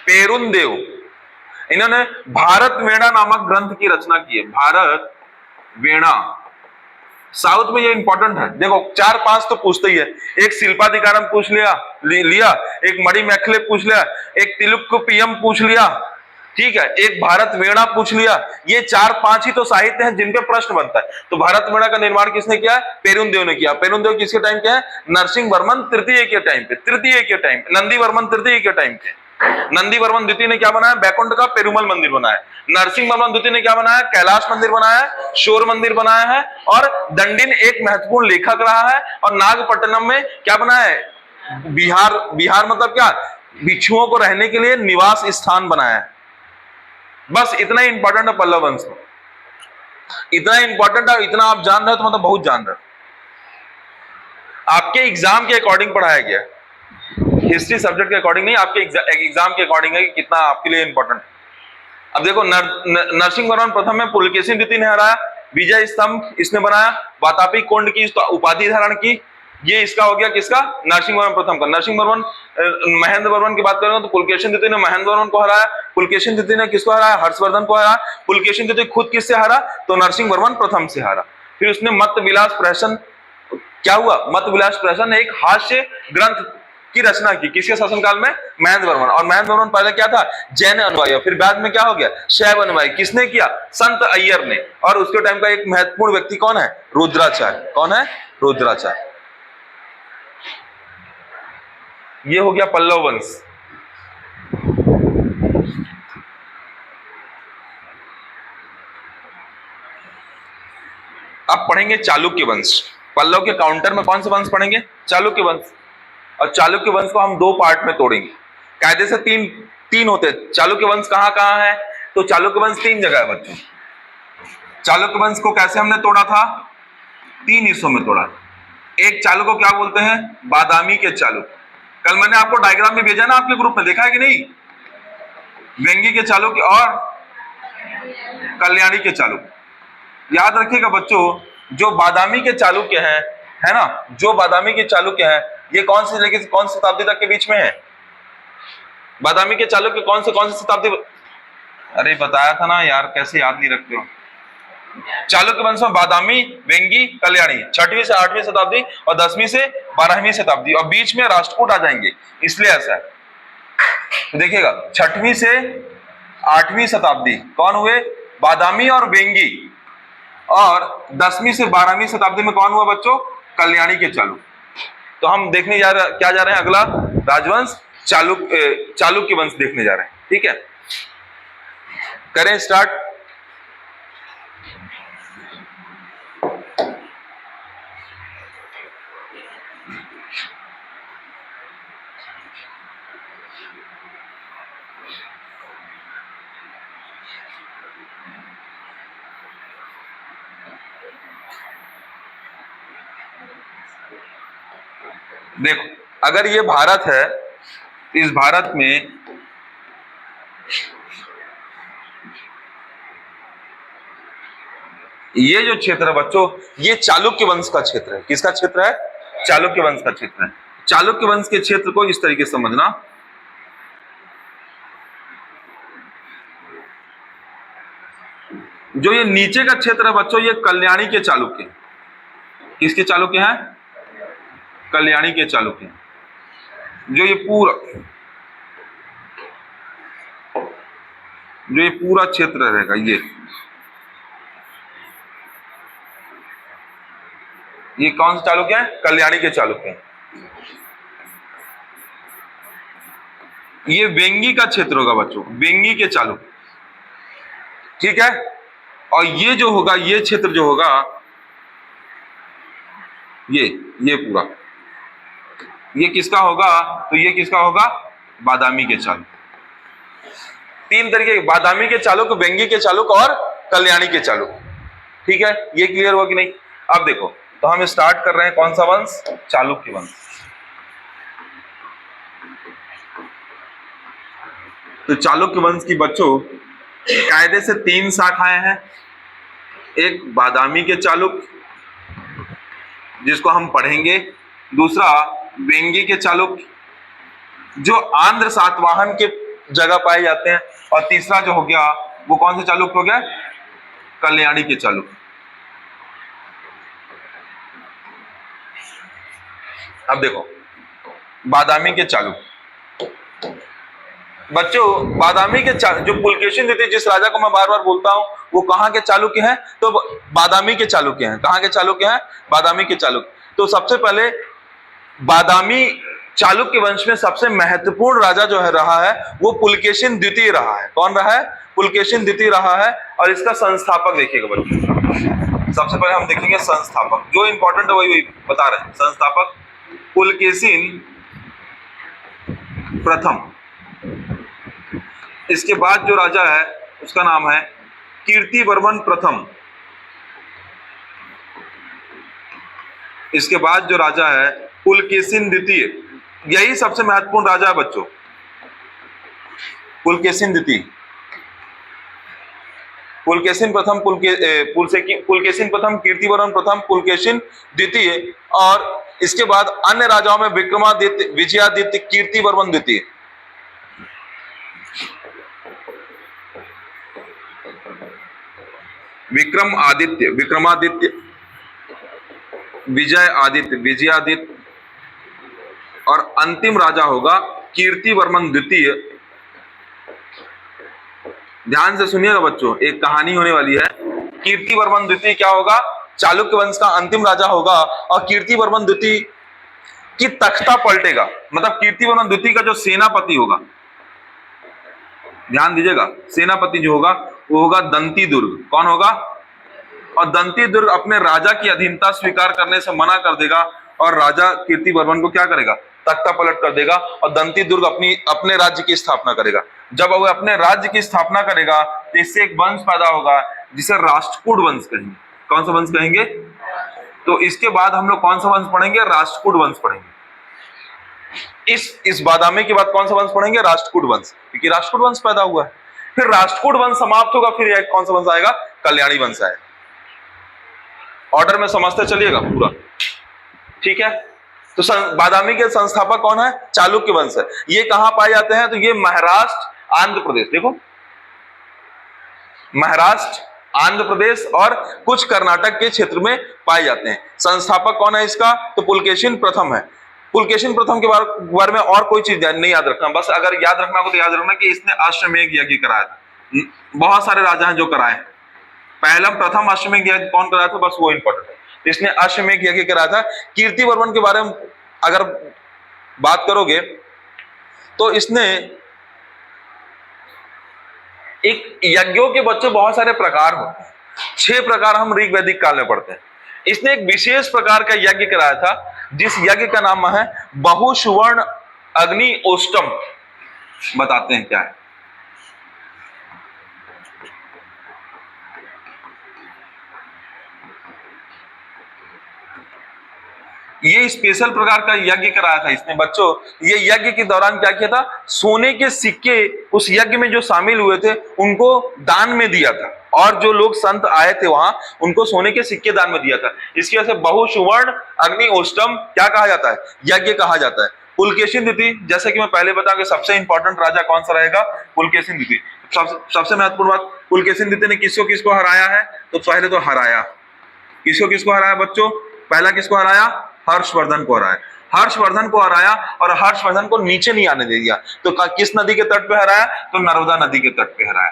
पेरुंदेव, इन्होंने भारत वेणा नामक ग्रंथ की रचना की है, भारत वेणा। साउथ में ये इंपॉर्टेंट है, देखो 4-5 तो पूछते ही है, एक शिल्पाधिकारम पूछ लिया, एक मणि मैखले पूछ लिया, एक तिलुक्कुपियम पूछ लिया, ठीक है, एक भारत वेणा पूछ लिया। ये 4-5 ही तो साहित्य हैं जिन पे प्रश्न बनता है। तो भारत वेणा का निर्माण किसने किया है, पेरुंदेव ने किया। पेरुंदेव किसके टाइम के हैं, नरसिंह वर्मन तृतीय के टाइम पे, नंदी वर्मन तृतीय के टाइम पे। नंदी वर्मन द्वितीय ने क्या बनाया, बैकुंठ का पेरुमल मंदिर बनाया। नरसिंह वर्मन द्वितीय ने क्या बनाया, कैलाश मंदिर बनाया है, शोर मंदिर बनाया है, और दंडिन एक महत्वपूर्ण लेखक रहा है। और नागपट्टनम में क्या बनाया है, बिहार मतलब क्या, भिक्षुओं को रहने के लिए निवास स्थान बनाया है। बस इतना ही इंपॉर्टेंट है पल्लव वंश में, इतना इंपॉर्टेंट है, इतना आप जान रहे हो तो मतलब बहुत जान रहे हो। आपके एग्जाम के अकॉर्डिंग पढ़ाया गया, हिस्ट्री सब्जेक्ट के अकॉर्डिंग नहीं, आपके एग्जाम के अकॉर्डिंग है कि कितना आपके लिए इंपॉर्टेंट। अब देखो नरसिंह वर्मन प्रथम में पुलकेशिन द्वितीय ने हराया, विजय स्तंभ इसने बनाया, वातापी कोंड की उपाधि धारण की। ये इसका हो गया किसका, नरसिंह वर्मन प्रथम का। नरसिंह वर्मन महेंद्र वर्मन की बात करेंगे तो पुलकेशिन द्वितीय ने महेंद्र वर्मन को हराया, पुलकेशिन द्वितीय ने किसको हराया, हर्षवर्धन को हराया। पुलकेशिन द्वितीय खुद किससे हारा, तो नरसिंह वर्मन प्रथम से हारा। फिर उसने मत विलास प्रहसन, क्या हुआ, मत विलास प्रहसन एक हास्य ग्रंथ की रचना की, किसके शासनकाल में, महेंद्र वर्मन। और महेंद्र वर्मन पहले क्या था, जैन अनुयायी, फिर बाद में क्या हो गया, शैव अनुयायी। किसने किया, संत अय्यर ने। और उसके टाइम का एक महत्वपूर्ण व्यक्ति कौन है, रुद्राचार्य। कौन है, रुद्राचार्य। ये हो गया पल्लव वंश। अब पढ़ेंगे चालुक्य वंश। पल्लव के काउंटर में कौन सा वंश पढ़ेंगे, चालुक्य वंश। और चालुक्य वंश को हम 2 पार्ट में तोड़ेंगे, कायदे से तीन होते हैं। चालुक्य वंश कहां कहां है, तो चालुक्य वंश 3 जगह है बच्चों। चालुक्य वंश को कैसे हमने तोड़ा था, 3 हिस्सों में तोड़ा। एक चालुक्य को क्या बोलते हैं, बादामी के चालुक्य। कल मैंने आपको डायग्राम में भेजा ना आपके ग्रुप में, देखा है कि नहीं, वेंगी के चालुक्य और कल्याणी के चालुक्य। याद रखिएगा बच्चों, जो बादामी के चालुक्य हैं, है ना, जो बादामी के चालुक्य हैं, ये कौन से लेके कौन सी शताब्दी तक के बीच में है? बादामी के चालुक्य कौन सी शताब्दी? अरे बताया था ना यार, कैसे याद नहीं रखते हो। चालुक्य वंश में बादामी, वेंगी, कल्याणी 6वीं से 8वीं शताब्दी और 10वीं से 12वीं शताब्दी, और बीच में राष्ट्रकूट आ जाएंगे, इसलिए ऐसा है। तो देखिएगा 6वीं से 8वीं शताब्दी कौन हुए? बादामी और वेंगी, और 10वीं से 12वीं शताब्दी में कौन हुआ बच्चों? कल्याणी के चालुक्य। तो हम देखने जा रहे हैं अगला राजवंश चालुक्य वंश देखने जा रहे हैं। ठीक है, करें स्टार्ट। देखो, अगर ये भारत है, इस भारत में ये जो क्षेत्र है बच्चों, ये चालुक्य वंश का क्षेत्र है। किसका क्षेत्र है? चालुक्य वंश का क्षेत्र है। चालुक्य वंश के क्षेत्र को इस तरीके से समझना, जो ये नीचे का क्षेत्र है बच्चों, ये कल्याणी के चालुक्य। किसके चालुक्य हैं? कल्याणी के चालुक्य। जो ये पूरा क्षेत्र रहेगा, ये कौन सा चालुक्य है? कल्याणी के चालुक्य। ये वेंगी का क्षेत्र होगा बच्चों, वेंगी के चालुक्य। ठीक है, और ये जो होगा, ये क्षेत्र जो होगा, ये पूरा, ये किसका होगा? तो ये किसका होगा? बादामी के चालुक्य। 3 तरीके के, बादामी के चालुक्य, वेंगी के चालुक्य और कल्याणी के चालुक्य। ठीक है, ये क्लियर हुआ कि नहीं? अब देखो, तो हम स्टार्ट कर रहे हैं कौन सा वंश? चालुक्य वंश। तो चालुक्य वंश की बच्चों कायदे से 3 शाखाएं हैं। एक बादामी के चालुक्य, जिसको हम पढ़ेंगे। दूसरा वेंगी के चालुक्य, जो आंध्र सातवाहन के जगह पाए जाते हैं। और तीसरा जो हो गया, वो कौन सा चालुक्य हो गया? कल्याणी के चालुक्य। अब देखो, बादामी के चालुक्य बच्चों, बादामी के जो पुलकेशिन द्वितीय, जिस राजा को मैं बार बार बोलता हूं, वो कहां के चालुक्य हैं? तो बादामी के चालुक्य हैं। कहां के चालुक्य हैं? बादामी के चालुक्य। तो सबसे पहले बादामी चालुक्य वंश में सबसे महत्वपूर्ण राजा जो है रहा है, वो पुलकेशिन द्वितीय रहा है। कौन रहा है? पुलकेशिन द्वितीय रहा है। और इसका संस्थापक देखिएगा बच्चों, सबसे पहले हम देखेंगे संस्थापक। जो इंपॉर्टेंट है वही बता रहे हैं। संस्थापक पुलकेशिन प्रथम। इसके बाद जो राजा है उसका नाम है कीर्तिवर्मन प्रथम। इसके बाद जो राजा है पुलकेशिन द्वितीय। यही सबसे महत्वपूर्ण राजा है बच्चों, पुलकेशिन द्वितीय। पुलकेशिन प्रथम, पुलकेशिन प्रथम, कीर्तिवर्मन प्रथम, पुलकेशिन द्वितीय। और इसके बाद अन्य राजाओं में विक्रमादित्य, विजयादित्य, कीर्तिवर्मन द्वितीय। विक्रमादित्य, विजय आदित्य, विजयादित्य, और अंतिम राजा होगा कीर्तिवर्मन द्वितीय। ध्यान से सुनिएगा बच्चों, एक कहानी होने वाली है। कीर्तिवर्मन द्वितीय क्या होगा? चालुक्य वंश का अंतिम राजा होगा। और कीर्तिवर्मन द्वितीय की तख्ता पलटेगा, मतलब कीर्तिवर्मन द्वितीय का जो सेनापति होगा, ध्यान दीजिएगा, सेनापति जो होगा वो होगा दंती दुर्ग। कौन होगा? और दंती दुर्ग अपने राजा की अधीनता स्वीकार करने से मना कर देगा, और राजा कीर्तिवर्मन को क्या करेगा? तख्ता पलट कर देगा, और दंती दुर्ग अपने राज्य की स्थापना करेगा। जब वह अपने राज्य की स्थापना करेगा तो इससे एक वंश पैदा होगा जिसे राष्ट्रकूट वंश कहेंगे। कौन सा वंश कहेंगे? तो इसके बाद हम लोग कौन सा वंश पढ़ेंगे? राष्ट्रकूट वंश पढ़ेंगे। इस बादामी के बाद कौन सा वंश पढ़ेंगे? राष्ट्रकूट वंश, क्योंकि राष्ट्रकूट वंश पैदा हुआ है। फिर राष्ट्रकूट वंश समाप्त होगा, फिर कौन सा वंश आएगा? कल्याणी वंश आएगा। ऑर्डर में समझते चलिएगा पूरा, ठीक है। तो बादामी के संस्थापक कौन है? चालुक्य वंश है। ये कहां पाए जाते हैं? तो ये महाराष्ट्र, आंध्र प्रदेश, देखो महाराष्ट्र, आंध्र प्रदेश और कुछ कर्नाटक के क्षेत्र में पाए जाते हैं। संस्थापक कौन है इसका? तो पुलकेशिन प्रथम है। पुलकेशिन प्रथम के बारे में और कोई चीज नहीं याद रखना, बस अगर याद रखना हो तो याद रखना कि इसने अश्वमेध यज्ञ कराया था। बहुत सारे राजा हैं जो कराए, पहला प्रथम अश्वमेध यज्ञ कौन कराया था, बस वो इंपॉर्टेंट है। तो इसने अश्वमेध यज्ञ कराया था। कीर्तिवर्मन के बारे में अगर बात करोगे तो इसने एक यज्ञों के बच्चों बहुत सारे प्रकार होते हैं, 6 प्रकार हम ऋग वैदिक काल में पढ़ते हैं। इसने एक विशेष प्रकार का यज्ञ कराया था जिस यज्ञ का नाम है बहुसुवर्ण अग्नि ओष्टम। बताते हैं क्या है। ये स्पेशल प्रकार का यज्ञ कराया था इसने बच्चों। ये यज्ञ के दौरान क्या किया था? सोने के सिक्के उस यज्ञ में जो शामिल हुए थे उनको दान में दिया था, और जो लोग संत आए थे वहां उनको सोने के सिक्के दान में दिया था। इसकी वजह से बहुसुवर्ण अग्नि ओष्टम क्या कहा जाता है? यज्ञ कहा जाता है। पुलकेशिन द्वितीय, जैसे कि मैं पहले बताया कि सबसे इंपॉर्टेंट राजा कौन सा रहेगा? पुलकेशिन द्वितीय। सबसे महत्वपूर्ण बात, पुलकेशिन द्वितीय ने किसको किसको हराया है? तो पहले तो हराया, किसको किसको हराया बच्चों? पहला किसको हराया? हर्षवर्धन को हराया। हर्षवर्धन को हराया और हर्षवर्धन को नीचे नहीं आने दे दिया। तो किस नदी के तट पे हराया? तो नर्मदा नदी के तट पे हराया,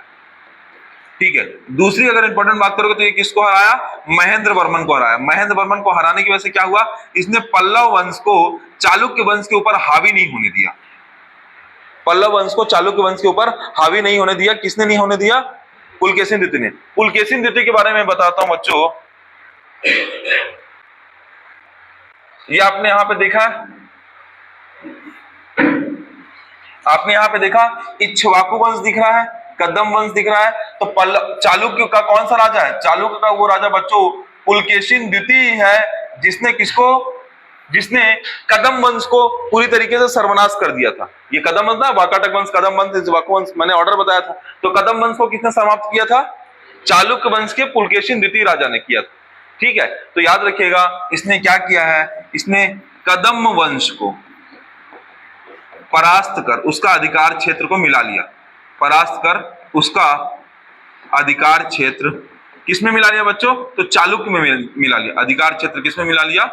ठीक है। दूसरी अगर इंपॉर्टेंट बात करोगे तो ये किसको हराया? महेंद्र वर्मन को हराया। महेंद्र वर्मन को हराने की वजह से क्या हुआ? इसने पल्लव वंश को चालुक्य वंश के ऊपर हावी नहीं होने दिया। पल्लव वंश को चालुक्य वंश के ऊपर हावी नहीं होने दिया। किसने नहीं होने दिया? पुलकेशिन द्वितीय ने। पुलकेशिन द्वितीय के बारे में बताता हूं बच्चों। ये आपने यहां पे देखा, आपने यहां पे देखा इक्ष्वाकु वंश दिख रहा है, कदम वंश दिख रहा है। तो चालुक्य का कौन सा राजा है? चालुक्य का वो राजा बच्चों पुलकेशिन द्वितीय है जिसने किसको? जिसने कदम वंश को पूरी तरीके से सर्वनाश कर दिया था। ये कदम वंश ना, वाकाटक वंश, कदम वंश, इक्ष्वाकु वंश, मैंने ऑर्डर बताया था। तो कदम वंश को किसने समाप्त किया था? चालुक्य वंश के पुलकेशिन द्वितीय राजा ने किया था, ठीक है। तो याद रखिएगा इसने क्या किया है? इसने कदम वंश को परास्त कर उसका अधिकार क्षेत्र को मिला लिया। परास्त कर उसका अधिकार क्षेत्र किसमें मिला लिया बच्चों? तो चालुक्य में मिला लिया। अधिकार क्षेत्र किसमें मिला लिया?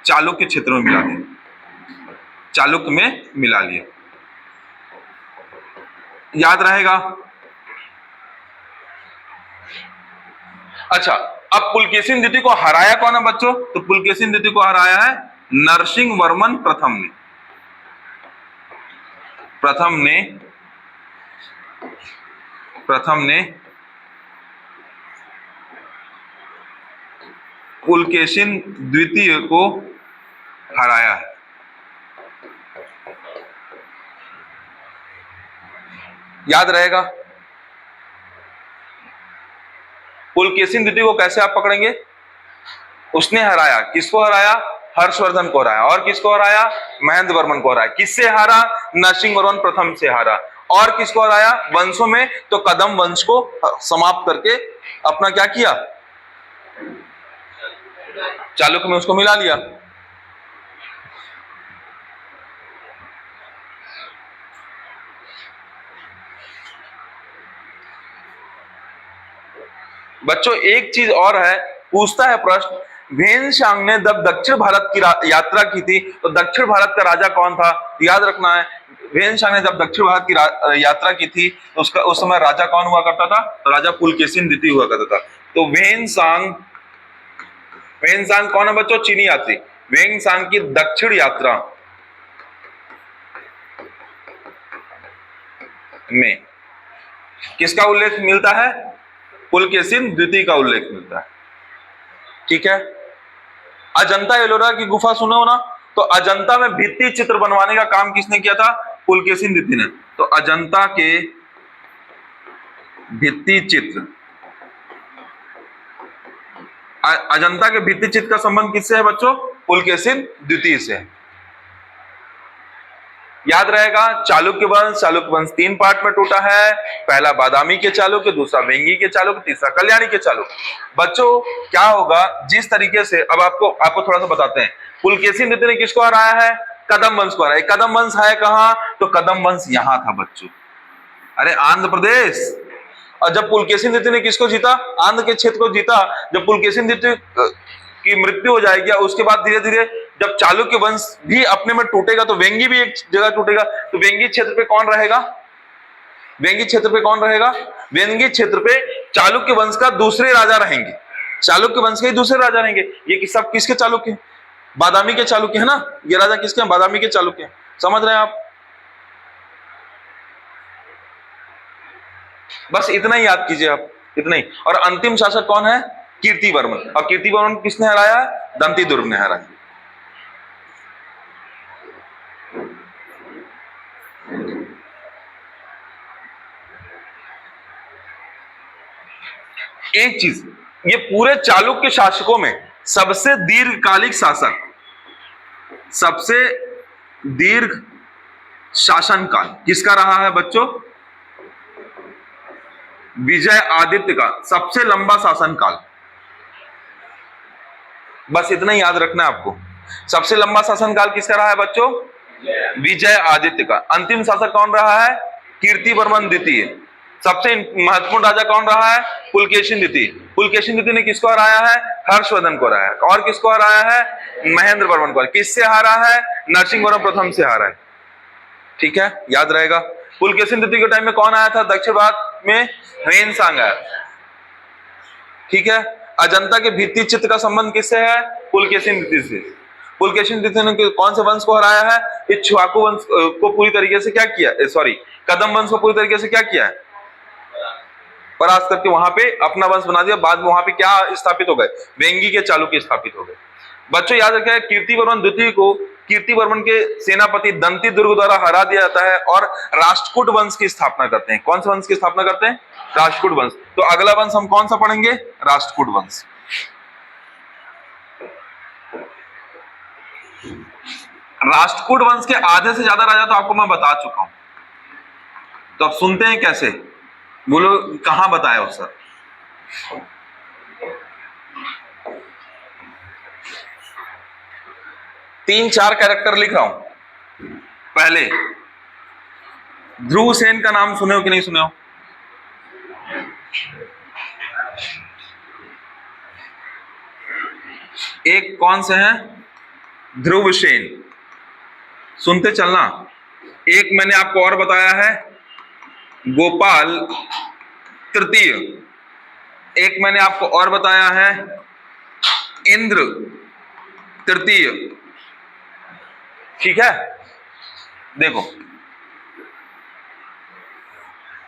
चालुक्य क्षेत्र में मिला लिया, चालुक्य में मिला लिया। याद रहेगा। अच्छा, अब पुलकेशिन द्वितीय को हराया कौन है बच्चों? तो पुलकेशिन द्वितीय को हराया है नरसिंह वर्मन प्रथम ने। प्रथम ने पुलकेशिन द्वितीय को हराया है। याद रहेगा। पुलकेशिन द्वितीय को कैसे आप पकड़ेंगे? उसने हराया, किसको हराया? हर्षवर्धन को हराया। और किसको हराया? महेंद्र वर्मन को हराया। किससे हारा? नरसिंह वर्मन प्रथम से हारा। और किसको हराया? वंशों में तो कदम वंश को समाप्त करके अपना क्या किया? चालुक्य में उसको मिला लिया। बच्चों एक चीज और है, पूछता है प्रश्न, वेनसांग ने जब दक्षिण भारत की यात्रा की थी तो दक्षिण भारत का राजा कौन था? याद रखना है, वेनसांग ने जब दक्षिण भारत की यात्रा की थी तो उसका उस समय राजा कौन हुआ करता था? तो राजा पुलकेशिन द्वितीय हुआ करता था। तो वेनसांग कौन है बच्चों? चीनी यात्री। वेनसांग की दक्षिण यात्रा में किसका उल्लेख मिलता है? पुलकेशिन द्वितीय का उल्लेख मिलता है, ठीक है। अजंता एलोरा की गुफा सुना हो ना? तो अजंता में भित्ति चित्र बनवाने का काम किसने किया था? पुलकेशिन द्वितीय ने। तो अजंता के भित्ति चित्र, अजंता के भित्ति चित्र का संबंध किससे है बच्चों? पुलकेशिन द्वितीय से। याद रहेगा, चालुक्य वंश 3 पार्ट में टूटा है। पहला बादामी के चालुक्य, दूसरा वेंगी के चालुक्य, तीसरा कल्याणी के चालुक्य। बच्चों क्या होगा, जिस तरीके से अब आपको थोड़ा सा बताते हैं, पुलकेशी नृत्य ने किसको हराया है? कदम वंश को हराया। कदम वंश है कहां? तो कदम वंश यहां था बच्चों, अरे आंध्र प्रदेश। और जब पुलकेशी नृत्य ने किसको जीता? आंध्र के क्षेत्र को जीता। जब पुलकेशी नृत्य की मृत्यु हो जाएगी, उसके बाद धीरे धीरे जब चालुक्य वंश भी अपने में टूटेगा तो वेंगी भी एक जगह टूटेगा। तो वेंगी क्षेत्र पे कौन रहेगा? वेंगी क्षेत्र पे कौन रहेगा? वेंगी क्षेत्र पे चालुक्य वंश का दूसरे राजा रहेंगे, चालुक्य वंश के दूसरे राजा रहेंगे। ये सब किसके चालुक्य? बादामी के चालुक्य है ना। ये राजा किसके हैं? बादामी के चालुक्य। समझ रहे हैं आप? बस इतना ही याद कीजिए आप, इतना ही। और अंतिम शासक कौन है? कीर्तिवर्मन। और कीर्तिवर्मन किसने हराया? दंती दुर्ग ने हराया। एक चीज, ये पूरे चालुक्य शासकों में सबसे दीर्घकालिक शासक, सबसे दीर्घ शासनकाल किसका रहा है बच्चों? विजय आदित्य का सबसे लंबा शासनकाल। बस इतना ही याद रखना है आपको। सबसे लंबा शासनकाल किसका रहा है बच्चों? विजय आदित्य का। अंतिम शासक कौन रहा है? कीर्तिवर्मन द्वितीय। सबसे महत्वपूर्ण राजा कौन रहा है? पुलकेशी द्वितीय। पुलकेशी द्वितीय ने किसको हराया है? हर्षवर्धन को हराया है। और किसको हराया है? महेंद्र वर्मन को। किससे हारा है? नरसिंह वर्मन प्रथम से हारा है। ठीक है, याद रहेगा। पुलकेशी द्वितीय के टाइम में कौन आया था? दक्षिण भारत में ह्वेनसांग आया। ठीक है। अजंता के भित्ति चित्र का संबंध किससे है? पुलकेशी द्वितीय से। पुलकेशी द्वितीय ने कौन से वंश को हराया है? इक्ष्वाकु वंश को पूरी तरीके से क्या किया? सॉरी, कदम वंश को पूरी तरीके से क्या किया है? परास्त करके वहां पे अपना वंश बना दिया। बाद में वहां पे क्या स्थापित हो गए? वेंगी के चालुक्य स्थापित हो गए। बच्चों याद रखें, कीर्तिवर्मन द्वितीय को कीर्तिवर्मन के सेनापति दंती दुर्ग द्वारा हरा दिया जाता है और राष्ट्रकूट वंश की स्थापना करते हैं। कौन से वंश की स्थापना करते हैं? राष्ट्रकूट वंश। तो अगला वंश हम कौन सा पढ़ेंगे? राष्ट्रकूट वंश। राष्ट्रकूट वंश के आधे से ज्यादा राजा तो आपको मैं बता चुका हूं, तो अब सुनते हैं कैसे? बोलो कहां बताया हो सर? तीन चार कैरेक्टर लिख रहा हूं। पहले ध्रुव सेन का नाम सुने हो कि नहीं सुने हो? एक कौन से हैं? ध्रुव सेन, सुनते चलना। एक मैंने आपको और बताया है, गोपाल तृतीय। एक मैंने आपको और बताया है, इंद्र तृतीय। ठीक है, देखो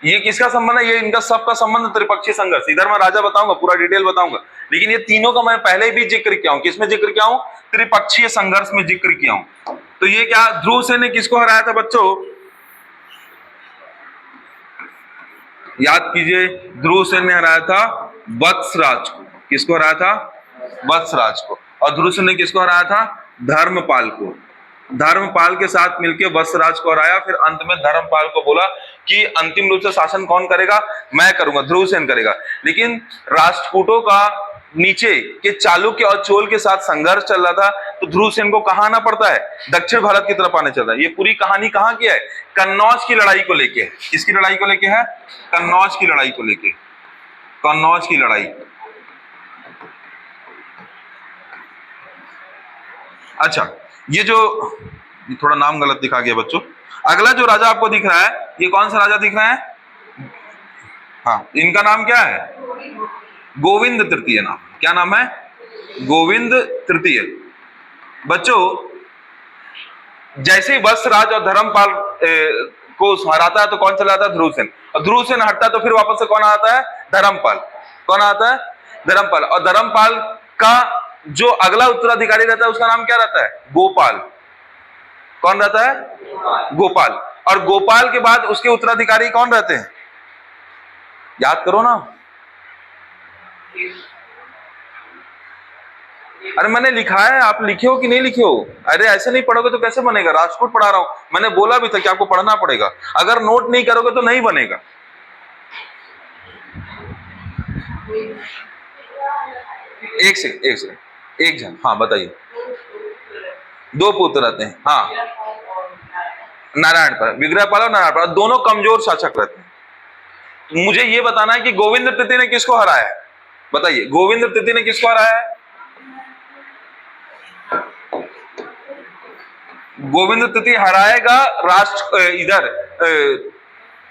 ये किसका संबंध है? ये इनका सबका संबंध त्रिपक्षीय संघर्ष। इधर मैं राजा बताऊंगा, पूरा डिटेल बताऊंगा, लेकिन ये तीनों का मैं पहले भी जिक्र किया हूं। किसमें जिक्र किया हूं? त्रिपक्षीय संघर्ष में जिक्र किया हूं। तो ये क्या, ध्रुव सेन ने किसको हराया था बच्चों? याद कीजिए, ध्रुव सेन ने हराया था वत्सराज को। किसको हराया था? वत्सराज को। और ध्रुव सेन ने किसको हराया था? धर्मपाल को। धर्मपाल के साथ मिलकर वत्सराज को हराया। फिर अंत में धर्मपाल को बोला कि अंतिम रूप से शासन कौन करेगा? मैं करूंगा, ध्रुव सेन करेगा। लेकिन राष्ट्रकूटों का नीचे के चालुक्य और चोल के साथ संघर्ष चल रहा था, तो ध्रुव सेन को कहां आना पड़ता है? दक्षिण भारत की तरफ आने चल रहा है। ये पूरी कहानी कहां की है? कन्नौज की लड़ाई को लेके। किसकी लड़ाई को लेके है? कन्नौज की लड़ाई को लेके। कन्नौज की लड़ाई। अच्छा, ये थोड़ा नाम गलत दिखा गया बच्चों। अगला जो राजा आपको दिख रहा है, ये कौन सा राजा दिख रहा है? हाँ, इनका नाम क्या है? गोविंद तृतीय नाम। क्या नाम है? गोविंद तृतीय। बच्चों जैसे ही वत्सराज और धर्मपाल को हराता है तो कौन चला आता है? ध्रुव सेन। और ध्रुव सेन हटता है तो फिर वापस से कौन आता है? धर्मपाल। कौन आता है? धर्मपाल। और धर्मपाल का जो अगला उत्तराधिकारी रहता है उसका नाम क्या रहता है? गोपाल। कौन रहता है? गोपाल। और गोपाल के बाद उसके उत्तराधिकारी कौन रहते हैं? याद करो ना। अरे मैंने लिखा है, आप लिखे हो कि नहीं लिखे हो? अरे ऐसे नहीं पढ़ोगे तो कैसे बनेगा? राजपूत पढ़ा रहा हूं, मैंने बोला भी था कि आपको पढ़ना पड़ेगा, अगर नोट नहीं करोगे तो नहीं बनेगा। एक सेकंड, एक जन, हाँ बताइए। दो पुत्र रहते हैं, हाँ, नारायण पाल, विग्रह पाल और नारायण पाल, दोनों कमजोर शासक रहते हैं। मुझे ये बताना है कि गोविंद तृतीय ने किसको हराया है? बताइए, गोविंद तृतीय ने किसको हराया है? गोविंद तृतीय हराएगा राष्ट्र इधर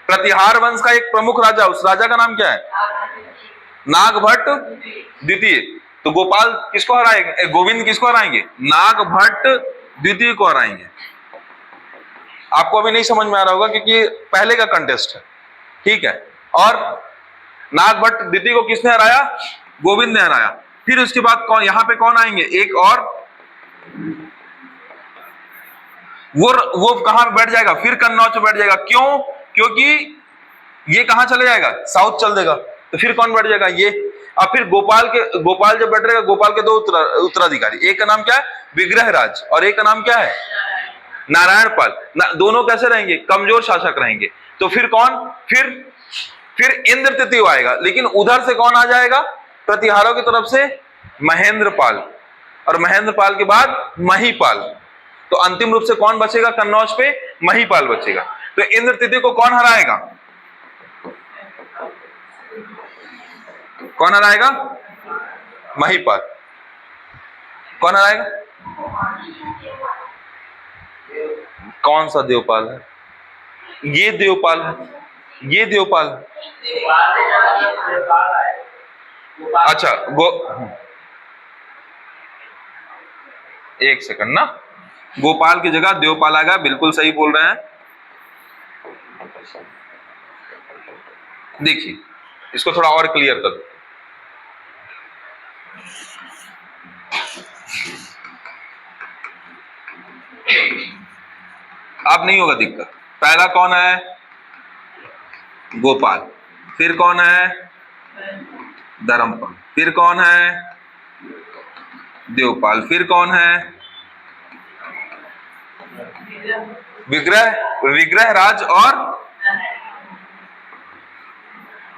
प्रतिहार वंश का एक प्रमुख राजा, उस राजा का नाम क्या है? नागभट्ट द्वितीय। तो गोपाल किसको हराएंगे? गोविंद किसको हराएंगे? नागभट्ट द्वितीय को हराएंगे। आपको अभी नहीं समझ में आ रहा होगा क्योंकि पहले का कंटेस्ट है, ठीक है। और नागभट्ट द्वितीय को किसने हराया? गोविंद ने हराया। फिर उसके बाद कौन, यहां पे कौन आएंगे? एक और, वो कहां बैठ जाएगा? फिर कन्नौज बैठ जाएगा। क्यों? क्योंकि ये कहां चले जाएगा? साउथ चल देगा। तो फिर कौन बैठ जाएगा? ये। अब फिर गोपाल जब बैठ रहेगा, गोपाल के दो उत्तराधिकारी, एक का नाम क्या है? विग्रहराज, और एक का नाम क्या है? नारायण पाल। दोनों कैसे रहेंगे? कमजोर शासक रहेंगे। तो फिर कौन? फिर इंद्र तृतीय आएगा, लेकिन उधर से कौन आ जाएगा? प्रतिहारों की तरफ से महेंद्र पाल, और महेंद्र पाल के बाद महीपाल। तो अंतिम रूप से कौन बचेगा कन्नौज पे? महीपाल बचेगा। तो इंद्र तृतीय को कौन हराएगा? कौन हराएगा? महीपाल। कौन हराएगा? कौन सा देवपाल है? ये देवपाल है, ये देवपाल है। अच्छा, एक सेकंड ना, गोपाल की जगह देवपाल आएगा, बिल्कुल सही बोल रहे हैं। देखिए, इसको थोड़ा और क्लियर कर दो। अब नहीं होगा दिक्कत। पहला कौन है? गोपाल। फिर कौन है? धर्मपाल। फिर कौन है? देवपाल। फिर कौन है?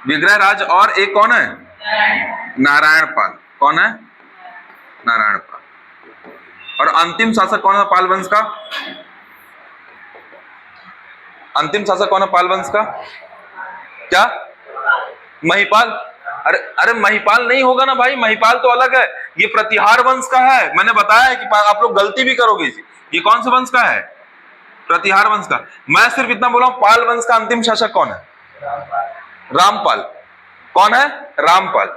विग्रहराज और एक कौन है? नारायण पाल। कौन है? नारायण पाल। और अंतिम शासक कौन है पाल वंश का? अंतिम शासक कौन है पाल वंश का? क्या? महीपाल। अरे महीपाल नहीं होगा ना भाई, महीपाल तो अलग है, ये प्रतिहार वंश का है। मैंने बताया है कि आप लोग गलती भी करोगे इसे। ये कौन से वंश का है? प्रतिहार वंश का। मैं सिर्फ इतना बोला हूं, पाल वंश का अंतिम शासक कौन है? रामपाल। कौन है? रामपाल।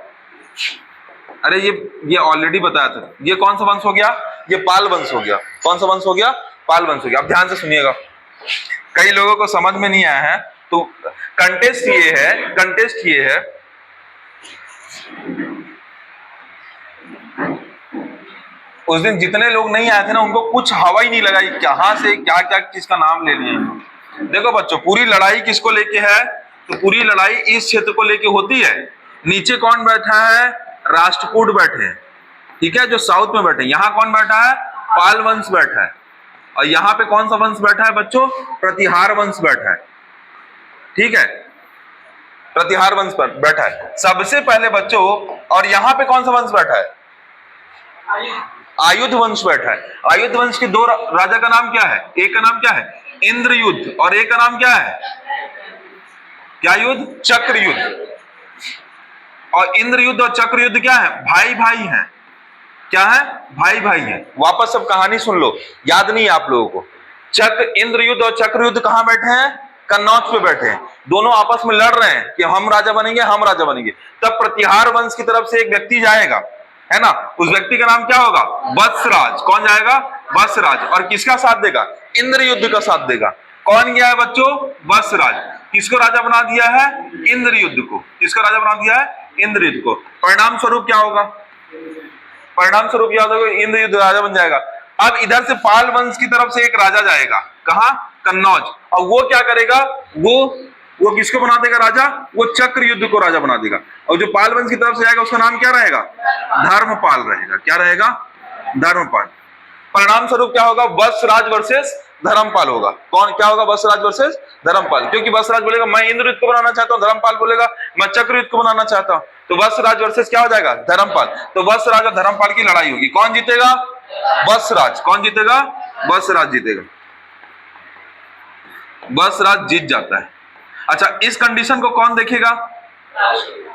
अरे ये ऑलरेडी बताया था। ये कौन सा वंश हो गया? ये पाल वंश हो गया। कौन सा वंश हो गया? पाल वंश हो गया। अब ध्यान से सुनिएगा, कई लोगों को समझ में नहीं आया है। तो कंटेस्ट ये है उस दिन जितने लोग नहीं आए थे ना, उनको कुछ हवा ही नहीं लगा कहां से क्या क्या किसका नाम ले लिए। देखो बच्चों, पूरी लड़ाई किसको लेके है? तो पूरी लड़ाई इस क्षेत्र को लेके होती है। नीचे कौन बैठा है? राष्ट्रकूट बैठे हैं, ठीक है, जो साउथ में बैठे हैं। यहाँ कौन बैठा है? पाल वंश बैठा है। और यहाँ पे कौन सा वंश बैठा है बच्चों? प्रतिहार वंश बैठा है, ठीक है, प्रतिहार वंश पर बैठा है सबसे पहले बच्चों। और यहाँ पे कौन सा वंश बैठा है? आयुध वंश बैठा है। आयुध वंश के दो राजा का नाम क्या है? एक का नाम क्या है? इंद्रयुद्ध, और एक का नाम क्या है? क्या युद्ध? चक्रयुद्ध। और इंद्रयुद्ध और चक्रयुद्ध क्या है? भाई भाई हैं। क्या है? भाई भाई हैं। वापस सब कहानी सुन लो, याद नहीं है आप लोगों को। इंद्रयुद्ध और चक्रयुद्ध कहां बैठे हैं? कन्नौज पे बैठे हैं। दोनों आपस में लड़ रहे हैं कि हम राजा बनेंगे, हम राजा बनेंगे। तब प्रतिहार वंश की तरफ से एक व्यक्ति जाएगा, है ना, उस व्यक्ति का नाम क्या होगा? वत्सराज। कौन जाएगा? वत्सराज। और किसका साथ देगा? इंद्रयुद्ध का साथ देगा। कौन गया है बच्चों? वत्सराज। किसको राजा बना दिया है? इंद्रयुद्ध को। किसको राजा बना दिया है? इंद्रयुद्ध को। परिणाम स्वरूप क्या होगा? परिणाम स्वरूप क्या होगा? इंद्रयुद्ध राजा बन जाएगा। अब इधर से पाल वंश की तरफ से एक राजा जाएगा, कहां? कन्नौज। और वो क्या करेगा? वो वो किसको बना देगा राजा? वो चक्र युद्ध को राजा बना देगा। और जो पाल वंश की तरफ से आएगा उसका नाम क्या रहेगा? धर्मपाल रहेगा। क्या रहेगा? धर्मपाल। परिणाम स्वरूप क्या होगा? वत्सराज वर्सेस धर्मपाल होगा। कौन क्या होगा? वत्सराज वर्सेस धर्मपाल। क्योंकि वत्सराज बोलेगा मैं इंद्रयुद्ध को बनाना चाहता हूं, धर्मपाल बोलेगा मैं चक्रयुद्ध को बनाना चाहता हूं। तो वत्सराज वर्सेस क्या हो जाएगा? धर्मपाल। तो वत्सराज और धर्मपाल की लड़ाई होगी। कौन जीतेगा? वत्सराज। कौन जीतेगा? वत्सराज जीतेगा। वत्सराज जीत जाता है। अच्छा, इस कंडीशन को कौन देखेगा?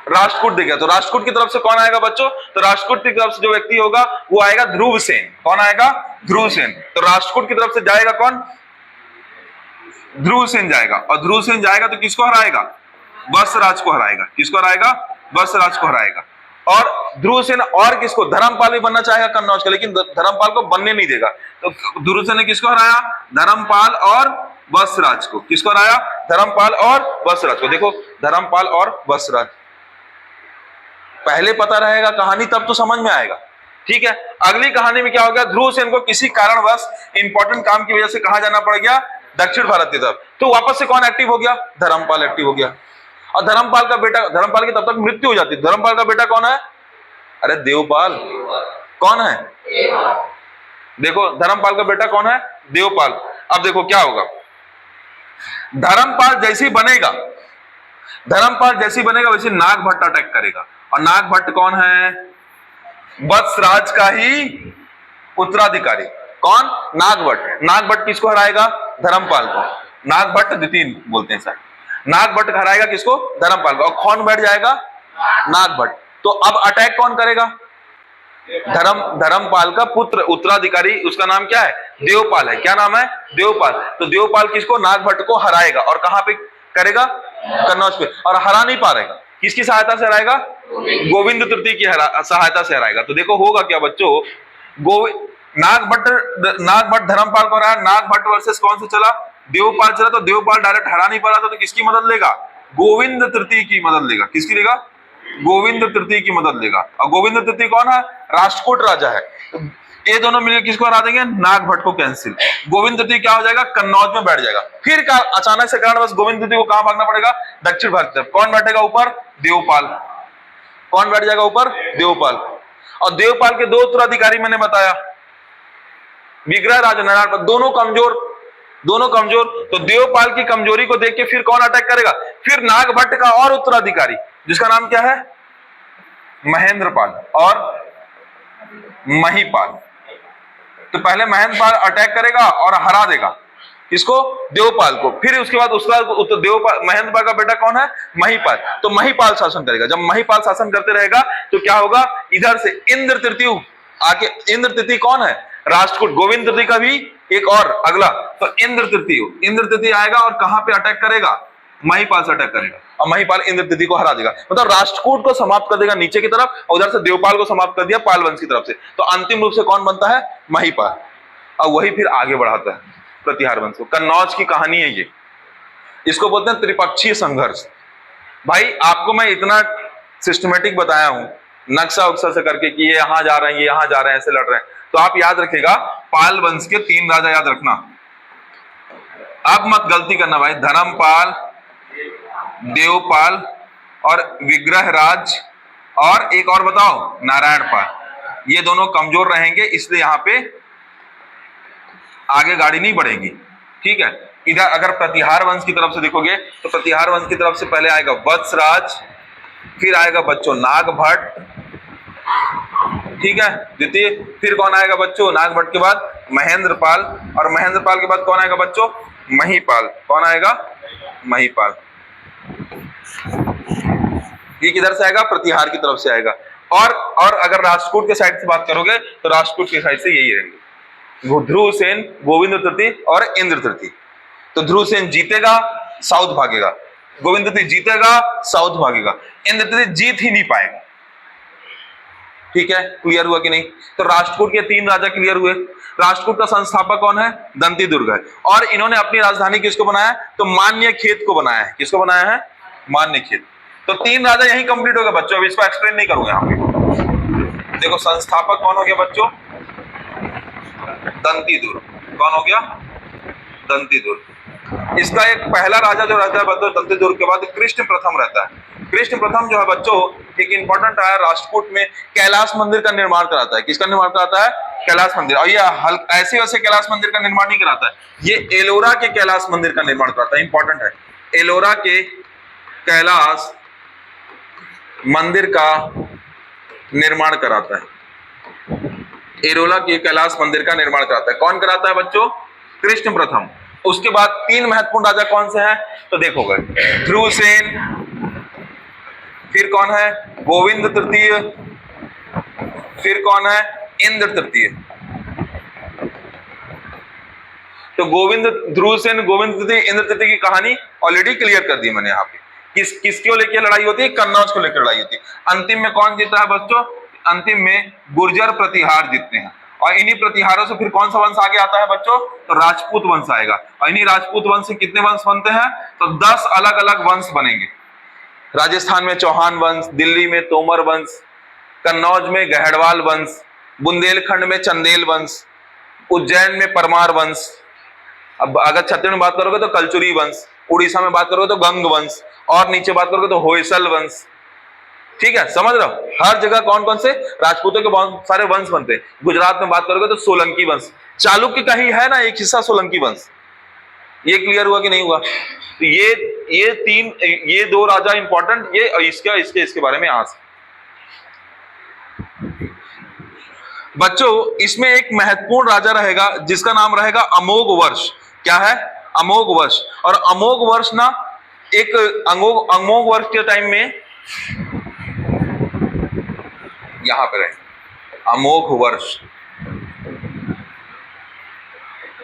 राष्ट्रकूट देखेगा। तो राष्ट्रकूट की तरफ से कौन आएगा बच्चों? तो राष्ट्रकूट की तरफ से जो व्यक्ति होगा वो आएगा ध्रुवसेन। कौन आएगा? ध्रुवसेन। तो राष्ट्रकूट की तरफ से जाएगा कौन? ध्रुवसेन जाएगा। और ध्रुवसेन जाएगा तो किसको हराएगा? वत्सराज को हराएगा। किसको हराएगा? वत्सराज को हराएगा। और ध्रुवसेन और किसको? धर्मपाल भी बनना चाहेगा कन्नौज का, लेकिन धर्मपाल को बनने नहीं देगा। तो ध्रुवसेन ने किसको हराया? धर्मपाल और वत्सराज को। किसको हराया? धर्मपाल और वत्सराज को। देखो, धर्मपाल और वत्सराज पहले पता रहेगा कहानी, तब तो समझ में आएगा। ठीक है, अगली कहानी में क्या हो गया? ध्रुवसेन को किसी कारणवश इंपॉर्टेंट काम की वजह से कहां जाना पड़ गया? दक्षिण भारत की तरफ। तो वापस से कौन एक्टिव हो गया? धर्मपाल एक्टिव हो गया। और धर्मपाल का बेटा, धर्मपाल की तब तक मृत्यु हो जाती है। धर्मपाल का बेटा कौन है? अरे देवपाल। कौन है? देखो, धर्मपाल का बेटा कौन है? देवपाल। अब देखो क्या होगा। धर्मपाल जैसी बनेगा, धर्मपाल जैसी बनेगा वैसे नागभट्ट अटैक करेगा। और नागभट्ट कौन है? वत्सराज का ही उत्तराधिकारी। कौन? नागभट्ट। नागभट्ट किसको हराएगा? धर्मपाल को। नागभट्ट द्वितीय बोलते हैं सर। नागभट्ट हराएगा किसको? धर्मपाल को। और कौन बैठ जाएगा? नागभट्ट। तो अब अटैक कौन करेगा? धर्मपाल का पुत्र उत्तराधिकारी, उसका नाम क्या है? देवपाल है। क्या नाम है? देवपाल। तो देवपाल किसको? नागभट्ट को हराएगा। और कहां पे करेगा? कन्नौज पे। और हरा नहीं पाएगा। किसकी सहायता से हराएगा? गोविंद तृतीय की सहायता से हराएगा। तो देखो होगा क्या बच्चों? नागभट्ट धर्मपाल को हराया। नागभट्ट वर्सेस कौन से चला? देवपाल चला। तो देवपाल डायरेक्ट हरा नहीं पा रहा था, तो किसकी मदद लेगा? गोविंद तृतीय की मदद लेगा। किसकी लेगा? गोविंद तृतीय की मदद लेगा। और गोविंद तृतीय कौन है? राष्ट्रकूट राजा है। तो ये दोनों मिलकर किसको हरा देंगे? नागभट्ट को कैंसिल। गोविंद तृतीय क्या हो जाएगा? कन्नौज में बैठ जाएगा। फिर क्या अचानक से कारण बस गोविंद तृतीय को कहां भागना पड़ेगा? दक्षिण भारत की तरफ। कौन बैठेगा ऊपर? देवपाल। कौन बैठ जाएगा ऊपर? देवपाल। और देवपाल के दो उत्तराधिकारी मैंने बताया, विग्रह राजा नारायण। दोनों कमजोर, दोनों कमजोर। तो देवपाल की कमजोरी को देख के फिर कौन अटैक करेगा? फिर नागभट्ट का और उत्तराधिकारी, जिसका नाम क्या है? महेंद्रपाल और महिपाल। तो पहले महेंद्रपाल अटैक करेगा और हरा देगा किसको? देवपाल को। फिर उसके बाद उसका देवपाल, महेंद्रपाल का बेटा कौन है? महिपाल। तो महिपाल शासन करेगा। जब महिपाल शासन करते रहेगा तो क्या होगा? इधर से इंद्र तृतीय आके, इंद्र तृतीय कौन है? राष्ट्रकूट। गोविंद तृतीय का भी एक और अगला, तो इंद्र तृतीय आएगा और कहां पे अटैक करेगा? महिपाल से अटैक करेगा। और महिपाल इंद्र तृतीय को हरा देगा। मतलब राष्ट्रकूट को समाप्त कर देगा नीचे की तरफ, और उधर से देवपाल को समाप्त कर दिया पाल वंश की तरफ से। तो अंतिम रूप से कौन बनता है? महिपाल। और वही फिर आगे बढ़ाता है प्रतिहार वंश को। कन्नौज की कहानी है ये। इसको बोलते हैं त्रिपक्षीय संघर्ष। भाई आपको मैं इतना सिस्टमेटिक बताया हूं, नक्शा उक्सा से करके कि ये यहां जा रहे हैं, ये यहां जा रहे हैं, ऐसे लड़ रहे हैं। तो आप याद रखिएगा, पाल वंश के 3 राजा याद रखना। अब मत गलती करना भाई। धर्मपाल, देवपाल और विग्रहराज, और एक और बताओ, नारायणपाल। ये दोनों कमजोर रहेंगे, इसलिए यहां पे आगे गाड़ी नहीं बढ़ेगी। ठीक है। इधर अगर प्रतिहार वंश की तरफ से देखोगे तो प्रतिहार वंश की तरफ से पहले आएगा वत्सराज, फिर आएगा बच्चों नागभट्ट। ठीक है, द्वितीय। फिर कौन आएगा बच्चों? नागभट्ट के बाद महेंद्रपाल, और महेंद्रपाल के बाद कौन आएगा बच्चों? महिपाल। कौन आएगा? महिपाल। ये किधर से आएगा? प्रतिहार की तरफ से आएगा। और अगर राष्ट्रकूट के साइड से बात करोगे तो राष्ट्रकूट के साइड से यही रहेंगे, ध्रुवसेन, गोविंद तृतीय और इंद्र तृतीय। तो ध्रुवसेन जीतेगा, साउथ भागेगा। गोविंद तृतीय जीतेगा, साउथ भागेगा। इंद्र तृतीय जीत ही नहीं पाएगा। ठीक है, क्लियर हुआ कि नहीं? तो राष्ट्रकूट के 3 राजा क्लियर हुए। राष्ट्रकूट का संस्थापक कौन है? दंतीदुर्ग है। और इन्होंने अपनी राजधानी किसको बनाया? तो मान्यखेत को बनाया है। किसको बनाया है? मान्यखेत। तो 3 राजा यही कंप्लीट हो गया बच्चों। अभी इसको एक्सप्लेन नहीं करूंगा यहाँ पे। देखो, संस्थापक कौन हो गया बच्चों? दंतीदुर्ग। कौन हो गया? दंतीदुर्ग। इसका एक पहला राजा जो रहता है बच्चों दंतेदुर्ग के बाद कृष्ण प्रथम रहता है। कृष्ण प्रथम जो है बच्चों एक इंपॉर्टेंट है, राष्ट्रकूट में कैलाश मंदिर का निर्माण कराता है। किसका निर्माण कराता है? कैलाश मंदिर। और ये ऐसे वैसे कैलाश मंदिर का निर्माण नहीं कराता है, ये एलोरा के कैलाश मंदिर का निर्माण कराता है। इंपॉर्टेंट है, एलोरा के कैलाश मंदिर का निर्माण कराता है। एलोरा के कैलाश मंदिर का निर्माण कराता है। कौन कराता है बच्चों? कृष्ण प्रथम। उसके बाद तीन महत्वपूर्ण राजा कौन से हैं तो देखोगे, ध्रुवसेन, फिर कौन है? गोविंद तृतीय, फिर कौन है? इंद्र तृतीय। तो गोविंद, ध्रुवसेन, गोविंद तृतीय, इंद्र तृतीय की कहानी ऑलरेडी क्लियर कर दी मैंने यहाँ पे। किसको लेकर लड़ाई होती है? कन्नौज को लेकर लड़ाई होती है। अंतिम में कौन जीता है बच्चों? अंतिम में गुर्जर प्रतिहार जीतते हैं। और इन्हीं प्रतिहारों से फिर कौन सा वंश आगे आता है बच्चों? तो राजपूत वंश आएगा। और इन्हीं राजपूत वंश से कितने वंश बनते हैं? तो 10 अलग अलग वंश बनेंगे। राजस्थान में चौहान वंश, दिल्ली में तोमर वंश, कन्नौज में गहड़वाल वंश, बुंदेलखंड में चंदेल वंश, उज्जैन में परमार वंश। अब अगर छत्तीसगढ़ में बात करोगे तो कलचुरी वंश, उड़ीसा में बात करोगे तो गंग वंश, और नीचे बात करोगे तो होयसल वंश। ठीक है, समझ रहे हो? हर जगह कौन कौन से राजपूतों के बहुत सारे वंश बनते हैं। गुजरात में बात करोगे तो सोलंकी वंश, चालुक्य का ही है ना एक हिस्सा सोलंकी वंश। ये क्लियर हुआ कि नहीं हुआ? तो ये दो राजा इंपॉर्टेंट, ये इसके बारे में आज बच्चों इसमें एक महत्वपूर्ण राजा रहेगा जिसका नाम रहेगा अमोघ वर्ष। क्या है? अमोघ वर्ष। और अमोघ वर्ष ना एक अमोघ वर्ष के टाइम में यहां पर है अमोघ वर्ष,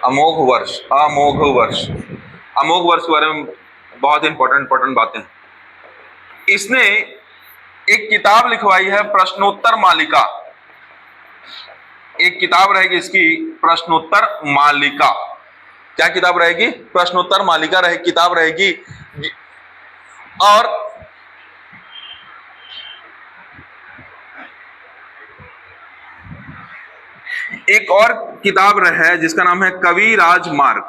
अमोघ वर्ष, अमोघ वर्ष, अमोघ वर्ष के बारे में बहुत इंपॉर्टेंट बातें। इसने एक किताब लिखवाई है प्रश्नोत्तर मालिका। एक किताब रहेगी इसकी प्रश्नोत्तर मालिका। क्या किताब रहेगी? प्रश्नोत्तर मालिका किताब रहेगी। और एक और किताब है जिसका नाम है कवि राजमार्ग।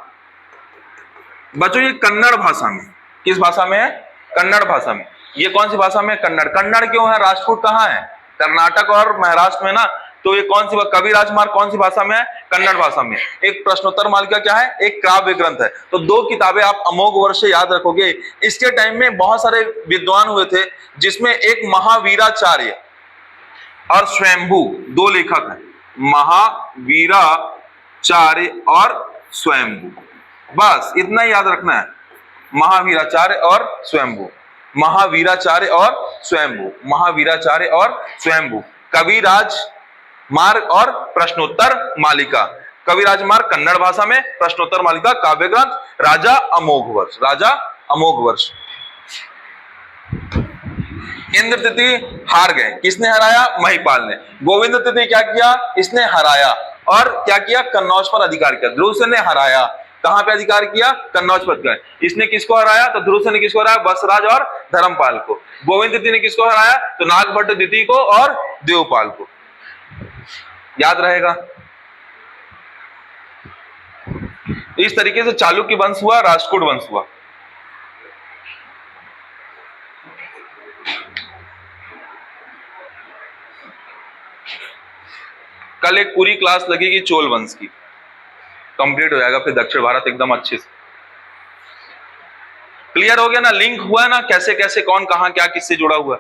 बच्चों ये कन्नड़ भाषा में, किस भाषा में है? कन्नड़ भाषा में। ये कौन सी भाषा में? कन्नड़। कन्नड़ क्यों है? राजपूत कहाँ है? कर्नाटक और महाराष्ट्र में ना। तो ये कौन सी कवि राजमार्ग कौन सी भाषा में है? कन्नड़ भाषा में। एक प्रश्नोत्तर मालिका क्या है? एक काव्य ग्रंथ है। तो दो किताबें आप अमोघ वर्ष से याद रखोगे। इसके टाइम में बहुत सारे विद्वान हुए थे जिसमें एक महावीराचार्य और स्वयंभू, दो लेखक हैं, महावीराचार्य और स्वयंभू। बस इतना ही याद रखना है, महावीराचार्य और स्वयंभू, महावीराचार्य और स्वयंभू, महावीराचार्य और स्वयंभू। कविराज मार्ग और प्रश्नोत्तर मालिका। कविराज मार्ग कन्नड़ भाषा में, प्रश्नोत्तर मालिका काव्य ग्रंथ, राजा अमोघ वर्ष, राजा अमोघ वर्ष। इंद्र तृतीय हार गए। किसने हराया? महिपाल ने। गोविंद तृतीय क्या किया? इसने हराया। और क्या किया? कन्नौज पर अधिकार किया। ध्रुवसेन ने हराया। कहां पे अधिकार किया? कन्नौज पर गए। इसने किसको हराया? तो ध्रुवसेन ने किसको हराया? बसराज और धर्मपाल को। गोविंद तृतीय ने किसको हराया? तो नागभट्ट द्वितीय को और देवपाल को। याद रहेगा। इस तरीके से चालुक्य वंश हुआ, राष्ट्रकूट वंश हुआ। कल एक पूरी क्लास लगेगी चोल वंश की, कंप्लीट हो जाएगा फिर दक्षिण भारत एकदम अच्छे से। क्लियर हो गया ना? लिंक हुआ ना, कैसे कैसे कौन कहां क्या किससे जुड़ा हुआ।